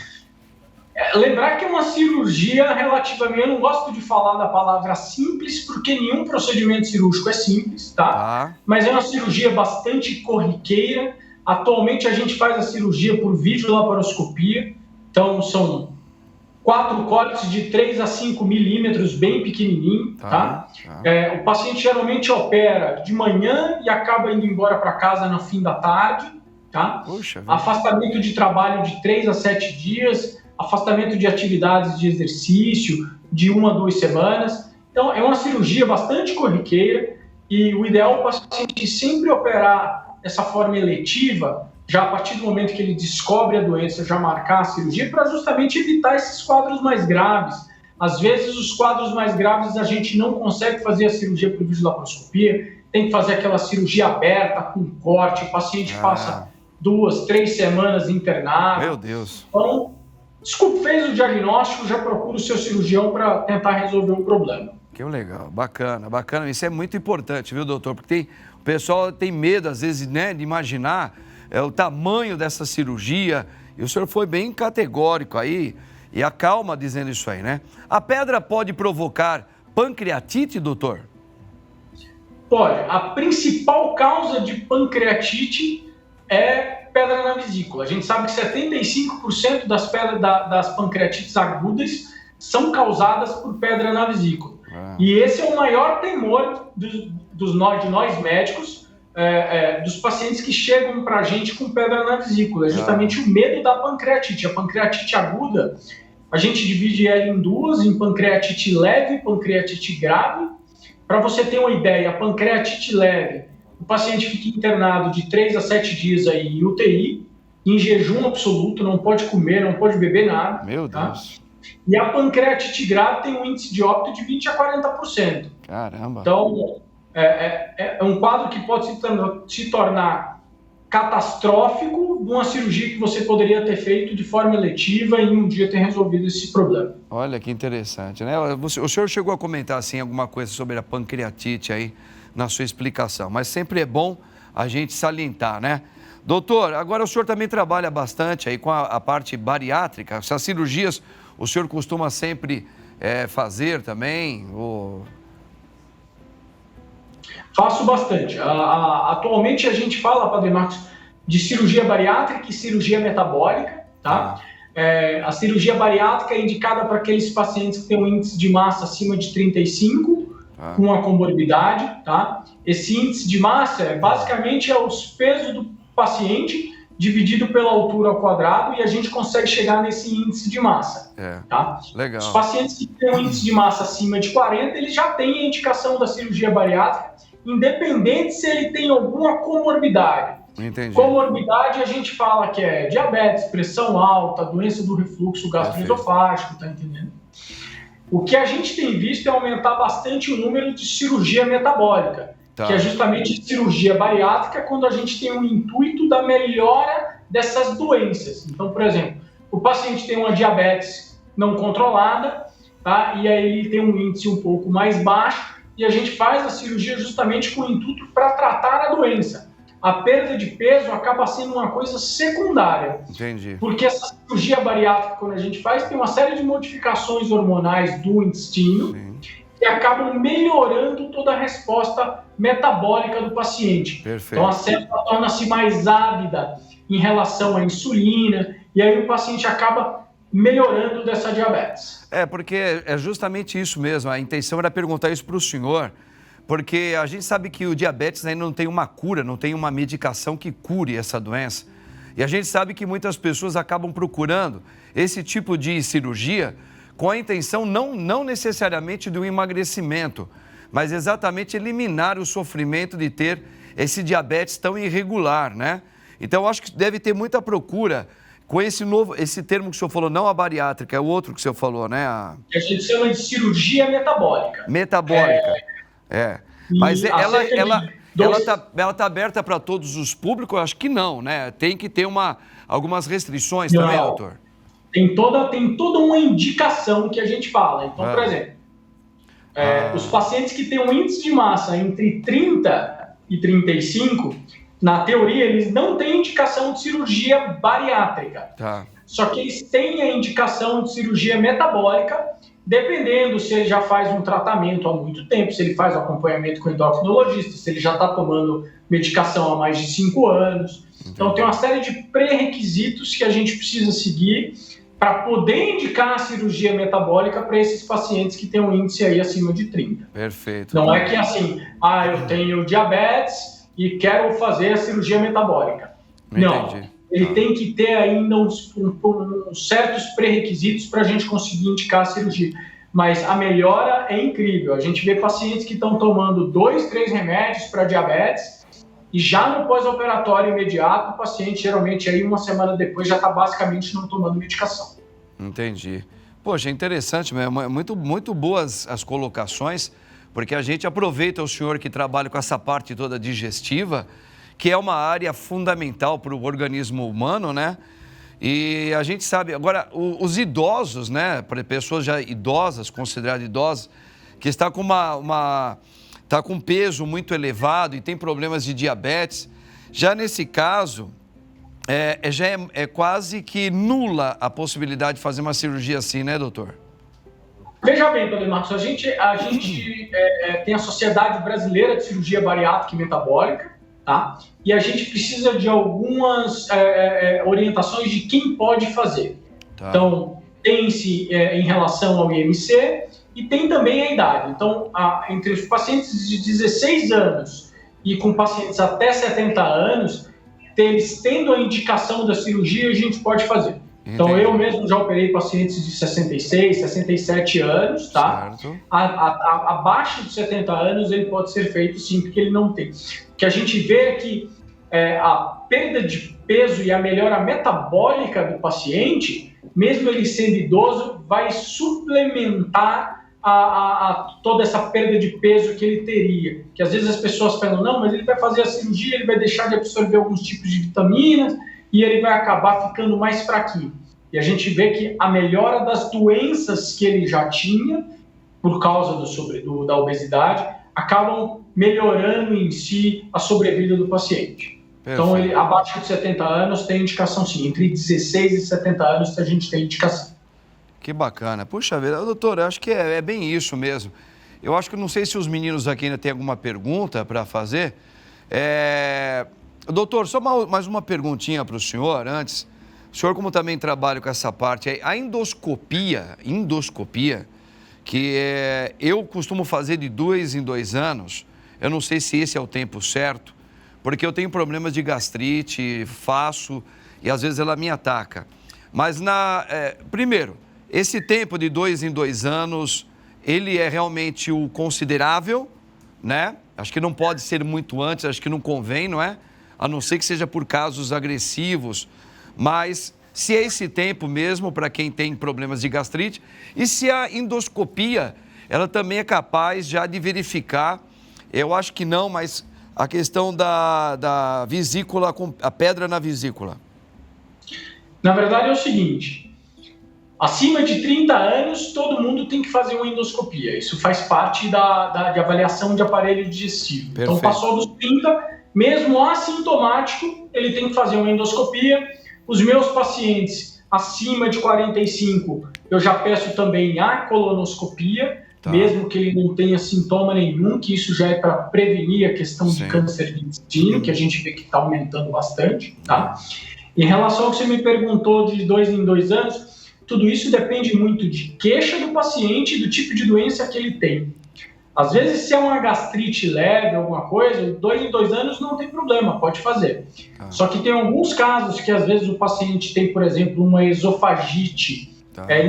Lembrar que é uma cirurgia relativamente, eu não gosto de falar da palavra simples, porque nenhum procedimento cirúrgico é simples, tá? Mas é uma cirurgia bastante corriqueira. Atualmente a gente faz a cirurgia por videolaparoscopia, então são 4 cortes de 3 a 5 milímetros, bem pequenininho, tá? O paciente geralmente opera de manhã e acaba indo embora para casa no fim da tarde, tá? Puxa, afastamento de trabalho de 3 a 7 dias, afastamento de atividades de exercício, de 1 a 2 semanas. Então, é uma cirurgia bastante corriqueira e o ideal é o paciente sempre operar dessa forma eletiva, já a partir do momento que ele descobre a doença, já marcar a cirurgia, para justamente evitar esses quadros mais graves. Às vezes, os quadros mais graves a gente não consegue fazer a cirurgia por videolaparoscopia, tem que fazer aquela cirurgia aberta, com corte, o paciente passa 2, 3 semanas internado. Meu Deus. Então, fez o diagnóstico, já procura o seu cirurgião para tentar resolver o problema. Que legal, bacana, bacana. Isso é muito importante, viu, doutor? Porque o pessoal tem medo, às vezes, né, de imaginar o tamanho dessa cirurgia. E o senhor foi bem categórico aí e acalma dizendo isso aí, né? A pedra pode provocar pancreatite, doutor? Pode. A principal causa de pancreatite é pedra na vesícula. A gente sabe que 75% das pancreatites agudas são causadas por pedra na vesícula. E esse é o maior temor de nós médicos, dos pacientes que chegam para a gente com pedra na vesícula. É justamente o medo da pancreatite. A pancreatite aguda, a gente divide ela em duas, em pancreatite leve e pancreatite grave. Para você ter uma ideia, a pancreatite leve, o paciente fica internado de 3 a 7 dias aí em UTI, em jejum absoluto, não pode comer, não pode beber nada. Meu Deus. E a pancreatite grave tem um índice de óbito de 20 a 40%. Caramba. Então, é um quadro que pode se tornar catastrófico de uma cirurgia que você poderia ter feito de forma eletiva e em um dia ter resolvido esse problema. Olha que interessante, né? O senhor chegou a comentar, assim, alguma coisa sobre a pancreatite aí na sua explicação, mas sempre é bom a gente salientar, né? Doutor, agora o senhor também trabalha bastante aí com a parte bariátrica, essas cirurgias o senhor costuma sempre fazer também? Faço bastante. Atualmente a gente fala, Padre Marcos, de cirurgia bariátrica e cirurgia metabólica, tá? A cirurgia bariátrica é indicada para aqueles pacientes que têm um índice de massa acima de 35, com uma comorbidade, tá? Esse índice de massa basicamente é os pesos do paciente dividido pela altura ao quadrado e a gente consegue chegar nesse índice de massa, tá? Legal. Os pacientes que têm um índice de massa acima de 40, eles já têm a indicação da cirurgia bariátrica, independente se ele tem alguma comorbidade. Entendi. Comorbidade a gente fala que é diabetes, pressão alta, doença do refluxo gastroesofágico, tá entendendo? O que a gente tem visto é aumentar bastante o número de cirurgia metabólica, que é justamente cirurgia bariátrica quando a gente tem um intuito da melhora dessas doenças. Então, por exemplo, o paciente tem uma diabetes não controlada, tá? E aí ele tem um índice um pouco mais baixo, e a gente faz a cirurgia justamente com o intuito para tratar a doença. A perda de peso acaba sendo uma coisa secundária. Entendi. Porque essa cirurgia bariátrica, quando a gente faz, tem uma série de modificações hormonais do intestino que acabam melhorando toda a resposta metabólica do paciente. Perfeito. Então a célula torna-se mais ávida em relação à insulina, e aí o paciente acaba melhorando dessa diabetes. Porque é justamente isso mesmo. A intenção era perguntar isso para o senhor, porque a gente sabe que o diabetes ainda não tem uma cura, não tem uma medicação que cure essa doença. E a gente sabe que muitas pessoas acabam procurando esse tipo de cirurgia com a intenção não necessariamente do emagrecimento, mas exatamente eliminar o sofrimento de ter esse diabetes tão irregular, né? Então, eu acho que deve ter muita procura com esse termo que o senhor falou, não a bariátrica, é o outro que o senhor falou, né? Que a gente chama de cirurgia metabólica. Metabólica, Mas ela tá aberta para todos os públicos? Eu acho que não, né? Tem que ter algumas restrições também, doutor. Tem toda uma indicação que a gente fala. Então, por exemplo, os pacientes que têm um índice de massa entre 30 e 35, na teoria, eles não têm indicação de cirurgia bariátrica. Só que eles têm a indicação de cirurgia metabólica, dependendo se ele já faz um tratamento há muito tempo, se ele faz um acompanhamento com endocrinologista, se ele já está tomando medicação há mais de 5 anos. Então, tem uma série de pré-requisitos que a gente precisa seguir para poder indicar a cirurgia metabólica para esses pacientes que têm um índice aí acima de 30. Perfeito. Não é que assim, eu tenho diabetes e quero fazer a cirurgia metabólica. Não. Ele tem que ter ainda certos pré-requisitos para a gente conseguir indicar a cirurgia. mas a melhora é incrível. A gente vê pacientes que estão tomando 2, 3 remédios para diabetes e já no pós-operatório imediato, o paciente geralmente aí uma semana depois já está basicamente não tomando medicação. Entendi. Poxa, interessante mesmo, muito boas as colocações, porque a gente aproveita o senhor que trabalha com essa parte toda digestiva, que é uma área fundamental para o organismo humano, né? E a gente sabe, agora, os idosos, né, para pessoas já idosas, consideradas idosas, que está com tá com peso muito elevado e tem problemas de diabetes, já nesse caso, é quase que nula a possibilidade de fazer uma cirurgia assim, né, doutor? Veja bem, Padre Marcos, a gente tem a Sociedade Brasileira de Cirurgia Bariátrica e Metabólica, tá? E a gente precisa de algumas orientações de quem pode fazer. Tá. Então, tem-se em relação ao IMC e tem também a idade. Então, entre os pacientes de 16 anos e com pacientes até 70 anos, eles tendo a indicação da cirurgia, a gente pode fazer. Então, eu mesmo já operei pacientes de 66, 67 anos, tá? Abaixo de 70 anos, ele pode ser feito sim, porque ele não tem. O que a gente vê é que a perda de peso e a melhora metabólica do paciente, mesmo ele sendo idoso, vai suplementar toda essa perda de peso que ele teria. Que às vezes as pessoas pensam, não, mas ele vai fazer a cirurgia, ele vai deixar de absorver alguns tipos de vitaminas, e ele vai acabar ficando mais fraquinho. E a gente vê que a melhora das doenças que ele já tinha, por causa da obesidade, acabam melhorando em si a sobrevida do paciente. Perfeito. Então, ele abaixo de 70 anos tem indicação sim. Entre 16 e 70 anos a gente tem indicação. Que bacana. Puxa vida, doutor, eu acho que é bem isso mesmo. Eu acho que não sei se os meninos aqui ainda têm alguma pergunta para fazer. Doutor, só mais uma perguntinha para o senhor antes. O senhor, como também trabalha com essa parte, a endoscopia, que eu costumo fazer de 2 em 2 anos, eu não sei se esse é o tempo certo, porque eu tenho problemas de gastrite, faço, e às vezes ela me ataca. Mas, primeiro, esse tempo de 2 em 2 anos, ele é realmente o considerável, né? Acho que não pode ser muito antes, acho que não convém, não é? A não ser que seja por casos agressivos, mas se é esse tempo mesmo para quem tem problemas de gastrite, e se a endoscopia, ela também é capaz já de verificar, eu acho que não, mas a questão da vesícula, a pedra na vesícula. Na verdade é o seguinte, acima de 30 anos, todo mundo tem que fazer uma endoscopia, isso faz parte de avaliação de aparelho digestivo. Perfeito. Então passou dos 30, mesmo assintomático, ele tem que fazer uma endoscopia. Os meus pacientes acima de 45, eu já peço também a colonoscopia, mesmo que ele não tenha sintoma nenhum, que isso já é para prevenir a questão de câncer de intestino, que a gente vê que está aumentando bastante, tá? Em relação ao que você me perguntou de 2 em 2 anos, tudo isso depende muito de queixa do paciente e do tipo de doença que ele tem. Às vezes, se é uma gastrite leve, alguma coisa, 2 em 2 anos não tem problema, pode fazer. Só que tem alguns casos que, às vezes, o paciente tem, por exemplo, uma esofagite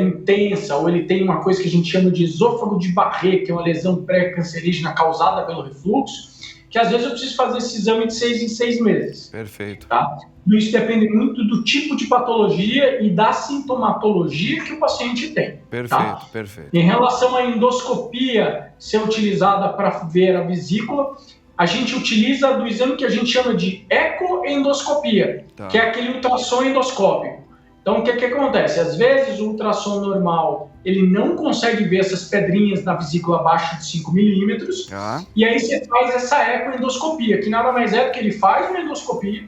intensa, ou ele tem uma coisa que a gente chama de esôfago de Barré, que é uma lesão pré-cancerígena causada pelo refluxo, que, às vezes, eu preciso fazer esse exame de 6 em 6 meses. Perfeito. Tá? Isso depende muito do tipo de patologia e da sintomatologia que o paciente tem. Perfeito, tá? Perfeito. Em relação à endoscopia ser utilizada para ver a vesícula, a gente utiliza do exame que a gente chama de ecoendoscopia, que é aquele ultrassom endoscópico. Então, o que acontece? Às vezes, o ultrassom normal, ele não consegue ver essas pedrinhas na vesícula abaixo de 5 milímetros, e aí você faz essa ecoendoscopia, que nada mais é do que ele faz uma endoscopia,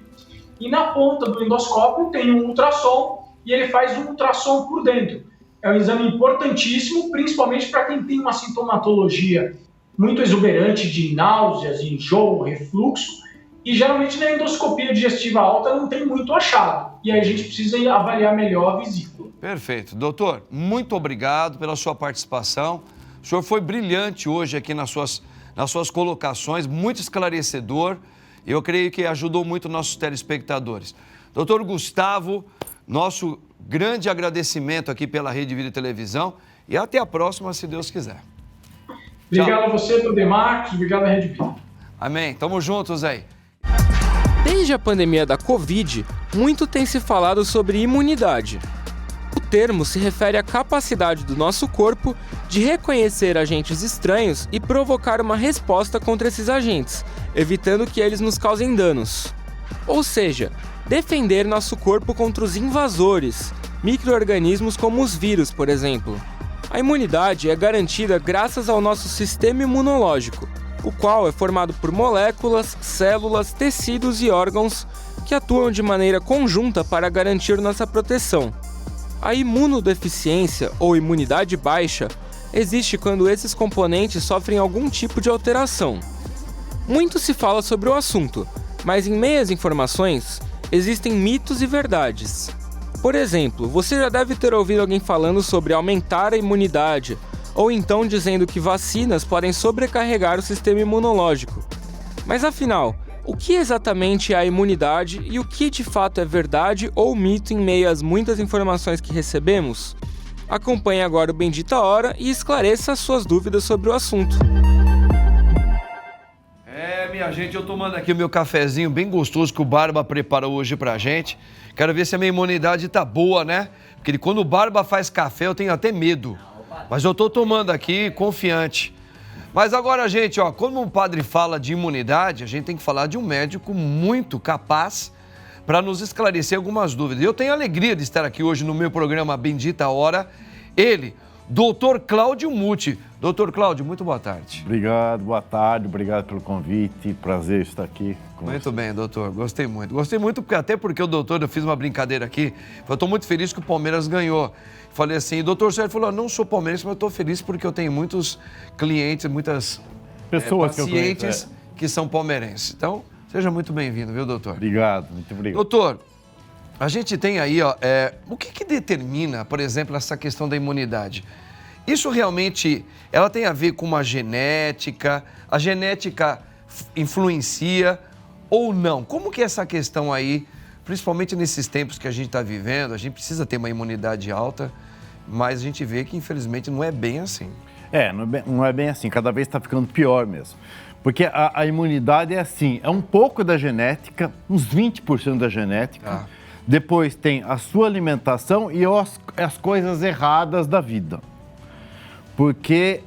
e na ponta do endoscópio tem um ultrassom, e ele faz um ultrassom por dentro. É um exame importantíssimo, principalmente para quem tem uma sintomatologia muito exuberante de náuseas, enjoo, refluxo, e geralmente na endoscopia digestiva alta não tem muito achado, e aí a gente precisa avaliar melhor a vesícula. Perfeito. Doutor, muito obrigado pela sua participação. O senhor foi brilhante hoje aqui nas suas colocações, muito esclarecedor. Eu creio que ajudou muito nossos telespectadores. Doutor Gustavo, nosso grande agradecimento aqui pela Rede Vida e Televisão E até a próxima, se Deus quiser. Obrigado a você, Padre Marcos. Obrigado a Rede Vida. Amém. Tamo juntos aí. Desde a pandemia da Covid, muito tem se falado sobre imunidade. O termo se refere à capacidade do nosso corpo de reconhecer agentes estranhos e provocar uma resposta contra esses agentes, evitando que eles nos causem danos. Ou seja, defender nosso corpo contra os invasores, micro-organismos como os vírus, por exemplo. A imunidade é garantida graças ao nosso sistema imunológico, o qual é formado por moléculas, células, tecidos e órgãos que atuam de maneira conjunta para garantir nossa proteção. A imunodeficiência ou imunidade baixa existe quando esses componentes sofrem algum tipo de alteração. Muito se fala sobre o assunto, mas em meio às informações, existem mitos e verdades. Por exemplo, você já deve ter ouvido alguém falando sobre aumentar a imunidade, ou então dizendo que vacinas podem sobrecarregar o sistema imunológico. Mas afinal, o que exatamente é a imunidade e o que de fato é verdade ou mito em meio às muitas informações que recebemos? Acompanhe agora o Bendita Hora e esclareça as suas dúvidas sobre o assunto. Minha gente, eu tomando aqui o meu cafezinho bem gostoso que o Barba preparou hoje pra gente. Quero ver se a minha imunidade tá boa, né? Porque quando o Barba faz café eu tenho até medo. Mas eu tô tomando aqui confiante. Mas agora, gente, ó, quando um padre fala de imunidade, a gente tem que falar de um médico muito capaz para nos esclarecer algumas dúvidas. Eu tenho a alegria de estar aqui hoje no meu programa Bendita Hora. Ele, Dr. Cláudio Muti. Dr. Cláudio, muito boa tarde. Obrigado, boa tarde, obrigado pelo convite, prazer estar aqui com você. Muito bem, doutor, gostei muito, até porque o doutor, eu fiz uma brincadeira aqui, eu estou muito feliz que o Palmeiras ganhou. Falei assim, doutor Sérgio falou, não sou palmeirense, mas estou feliz porque eu tenho muitos clientes, muitas pessoas pacientes que são palmeirenses. Então, seja muito bem-vindo, viu, doutor? Obrigado, muito obrigado. Doutor, a gente tem aí, ó, o que determina, por exemplo, essa questão da imunidade? Isso realmente, ela tem a ver com uma genética? A genética influencia ou não? Como que é essa questão aí, principalmente nesses tempos que a gente está vivendo, a gente precisa ter uma imunidade alta, mas a gente vê que infelizmente não é bem assim. Não é bem assim, cada vez está ficando pior mesmo. Porque a imunidade é assim, é um pouco da genética, uns 20% da genética, depois tem a sua alimentação e as coisas erradas da vida. Porque,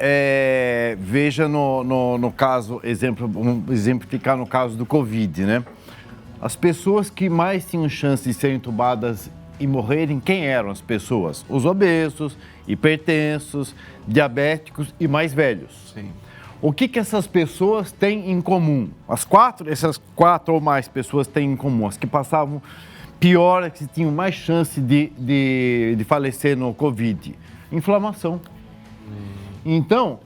veja no caso, vamos exemplificar no caso do Covid, né? As pessoas que mais tinham chance de serem entubadas e morrerem, quem eram as pessoas? Os obesos, hipertensos, diabéticos e mais velhos. Sim. O que essas pessoas têm em comum? Essas quatro ou mais pessoas têm em comum. As que passavam pior, as que tinham mais chance de falecer no Covid. Inflamação. Então,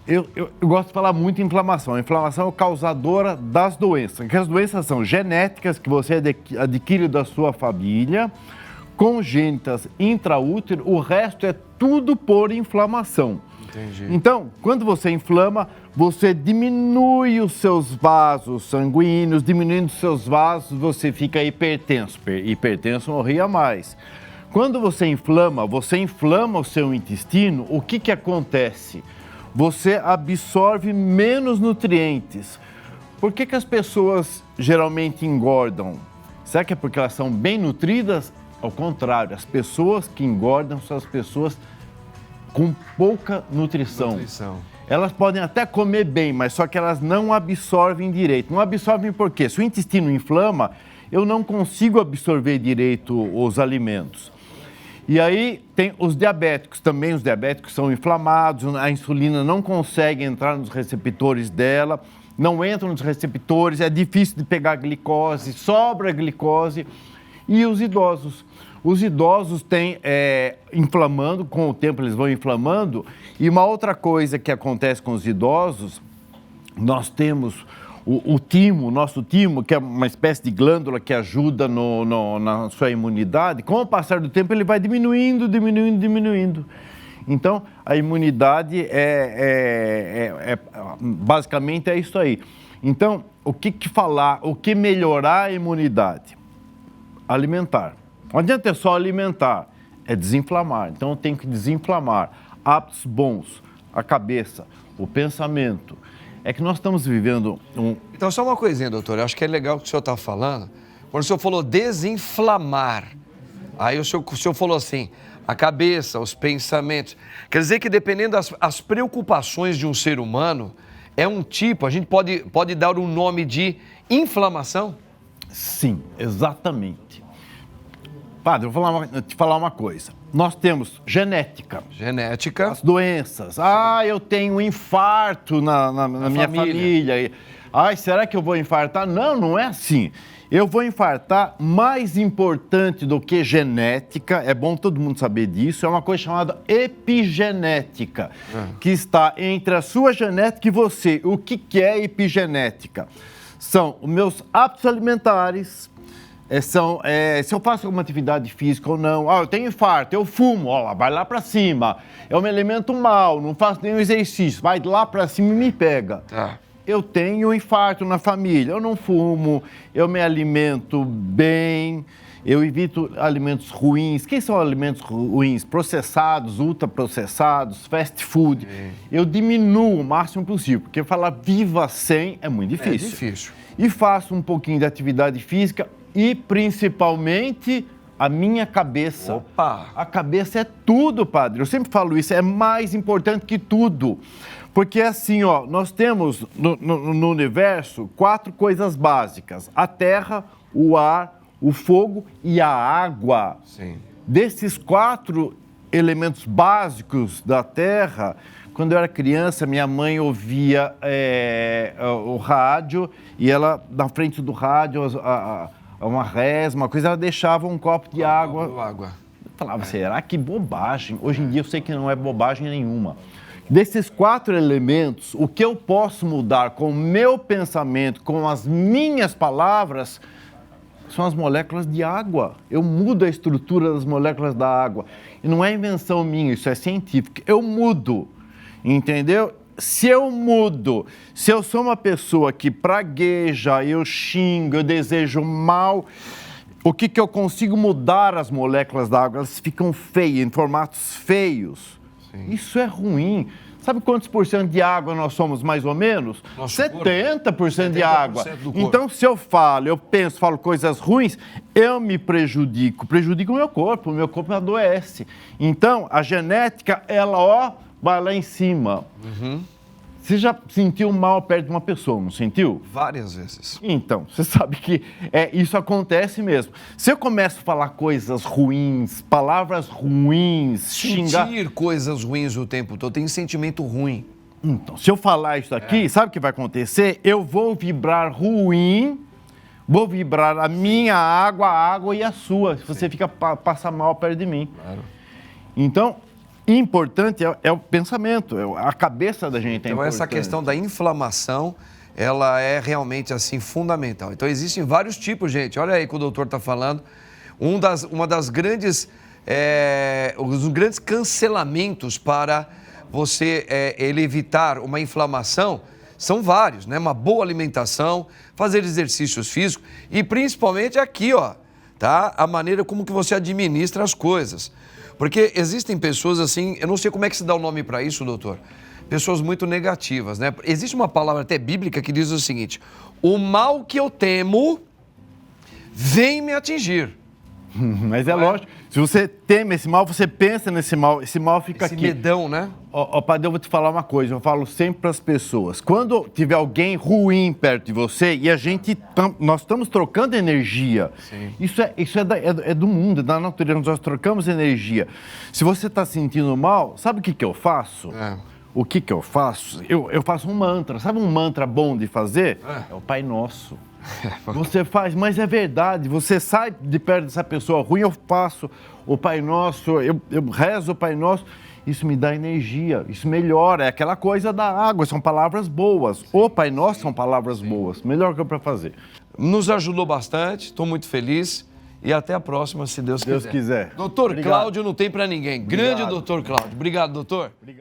eu gosto de falar muito em inflamação. A inflamação é causadora das doenças. Porque as doenças são genéticas, que você adquire da sua família, congênitas, intraútero, o resto é tudo por inflamação. Entendi. Então, quando você inflama, você diminui os seus vasos sanguíneos, diminuindo os seus vasos, você fica hipertenso. Hipertenso morria mais. Quando você inflama o seu intestino, o que acontece? Você absorve menos nutrientes. Por que as pessoas geralmente engordam? Será que é porque elas são bem nutridas? Ao contrário, as pessoas que engordam são as pessoas com pouca nutrição. Elas podem até comer bem, mas só que elas não absorvem direito. Não absorvem por quê? Se o intestino inflama, eu não consigo absorver direito os alimentos. E aí tem os diabéticos também, os diabéticos são inflamados, a insulina não consegue entrar nos receptores dela, não entra nos receptores, é difícil de pegar glicose, sobra glicose. E os idosos? Os idosos têm inflamando, com o tempo eles vão inflamando. E uma outra coisa que acontece com os idosos, nós temos o timo, nosso timo, que é uma espécie de glândula que ajuda na sua imunidade. Com o passar do tempo ele vai diminuindo. Então, a imunidade basicamente é isso aí. Então, o que melhorar a imunidade? Alimentar. Não adianta só alimentar, é desinflamar. Então, eu tenho que desinflamar. hábitos bons, a cabeça, o pensamento. É que nós estamos vivendo um... Então, só uma coisinha, doutor. Eu acho que é legal o que o senhor está falando. Quando o senhor falou desinflamar, aí o senhor falou assim, a cabeça, os pensamentos. Quer dizer que dependendo das preocupações de um ser humano, é um tipo, a gente pode dar um nome de inflamação? Sim, exatamente. Padre, eu vou te falar uma coisa. Nós temos genética. Genética. As doenças. Eu tenho um infarto na minha família. Será que eu vou infartar? Não, não é assim. Eu vou infartar. Mais importante do que genética, é bom todo mundo saber disso, é uma coisa chamada epigenética, que está entre a sua genética e você. O que é epigenética? São os meus hábitos alimentares, se eu faço alguma atividade física ou não. Eu tenho infarto, eu fumo, vai lá para cima. Eu me alimento mal, não faço nenhum exercício, vai lá para cima e me pega. Eu tenho infarto na família, eu não fumo, eu me alimento bem, eu evito alimentos ruins. Quem são alimentos ruins? Processados, ultraprocessados, fast food. Eu diminuo o máximo possível, porque falar viva sem é muito difícil. É difícil. E faço um pouquinho de atividade física e, principalmente, a minha cabeça. Opa! A cabeça é tudo, padre. Eu sempre falo isso, é mais importante que tudo. Porque assim, nós temos no universo 4 coisas básicas. A terra, o ar, o fogo e a água. Sim. Desses 4 elementos básicos da terra, quando eu era criança, minha mãe ouvia o rádio e ela, na frente do rádio, uma reza, uma coisa, ela deixava um copo de água. Eu falava, será que bobagem? Hoje em dia eu sei que não é bobagem nenhuma. Desses 4 elementos, o que eu posso mudar com o meu pensamento, com as minhas palavras, são as moléculas de água. Eu mudo a estrutura das moléculas da água. E não é invenção minha, isso é científico. Eu mudo, entendeu? Se eu mudo, se eu sou uma pessoa que pragueja, eu xingo, eu desejo mal, o que eu consigo mudar as moléculas da água? Elas ficam feias, em formatos feios. Sim. Isso é ruim. Sabe quantos por cento de água nós somos, mais ou menos? 70% de água. Então, se eu penso, falo coisas ruins, eu me prejudico o meu corpo me adoece. Então, a genética, ela, vai lá em cima. Você já sentiu mal perto de uma pessoa, não sentiu? Várias vezes. Então, você sabe que isso acontece mesmo. Se eu começo a falar coisas ruins, palavras ruins, xingar... Sentir coisas ruins o tempo todo, tem sentimento ruim. Então, se eu falar isso aqui, sabe o que vai acontecer? Eu vou vibrar ruim, vou vibrar a minha água, a água e a sua. Se você passa mal perto de mim. Claro. Então... importante é o pensamento, a cabeça da gente é importante. Então, essa questão da inflamação, ela é realmente, assim, fundamental. Então, existem vários tipos, gente. Olha aí que o doutor está falando. Uma das grandes, os grandes cancelamentos para você ele evitar uma inflamação são vários, né? Uma boa alimentação, fazer exercícios físicos e, principalmente, aqui, tá? A maneira como que você administra as coisas. Porque existem pessoas assim, eu não sei como é que se dá o nome para isso, doutor, pessoas muito negativas, né? Existe uma palavra até bíblica que diz o seguinte, o mal que eu temo vem me atingir. Mas lógico, se você teme esse mal, você pensa nesse mal, esse mal fica aqui. Esse medão, né? Padre, eu vou te falar uma coisa, eu falo sempre para as pessoas, quando tiver alguém ruim perto de você e nós estamos trocando energia, sim, isso é do mundo, é da natureza, nós trocamos energia. Se você está sentindo mal, sabe o que eu faço? O que eu faço? Eu faço um mantra, sabe um mantra bom de fazer? É o Pai Nosso. Você faz, mas é verdade, você sai de perto dessa pessoa ruim, eu faço o Pai Nosso, eu rezo o Pai Nosso, isso me dá energia, isso melhora, é aquela coisa da água, são palavras boas, o Pai Nosso são palavras boas, melhor que eu para fazer. Nos ajudou bastante, estou muito feliz e até a próxima, se Deus quiser. Doutor Cláudio não tem para ninguém, grande doutor Cláudio, obrigado doutor.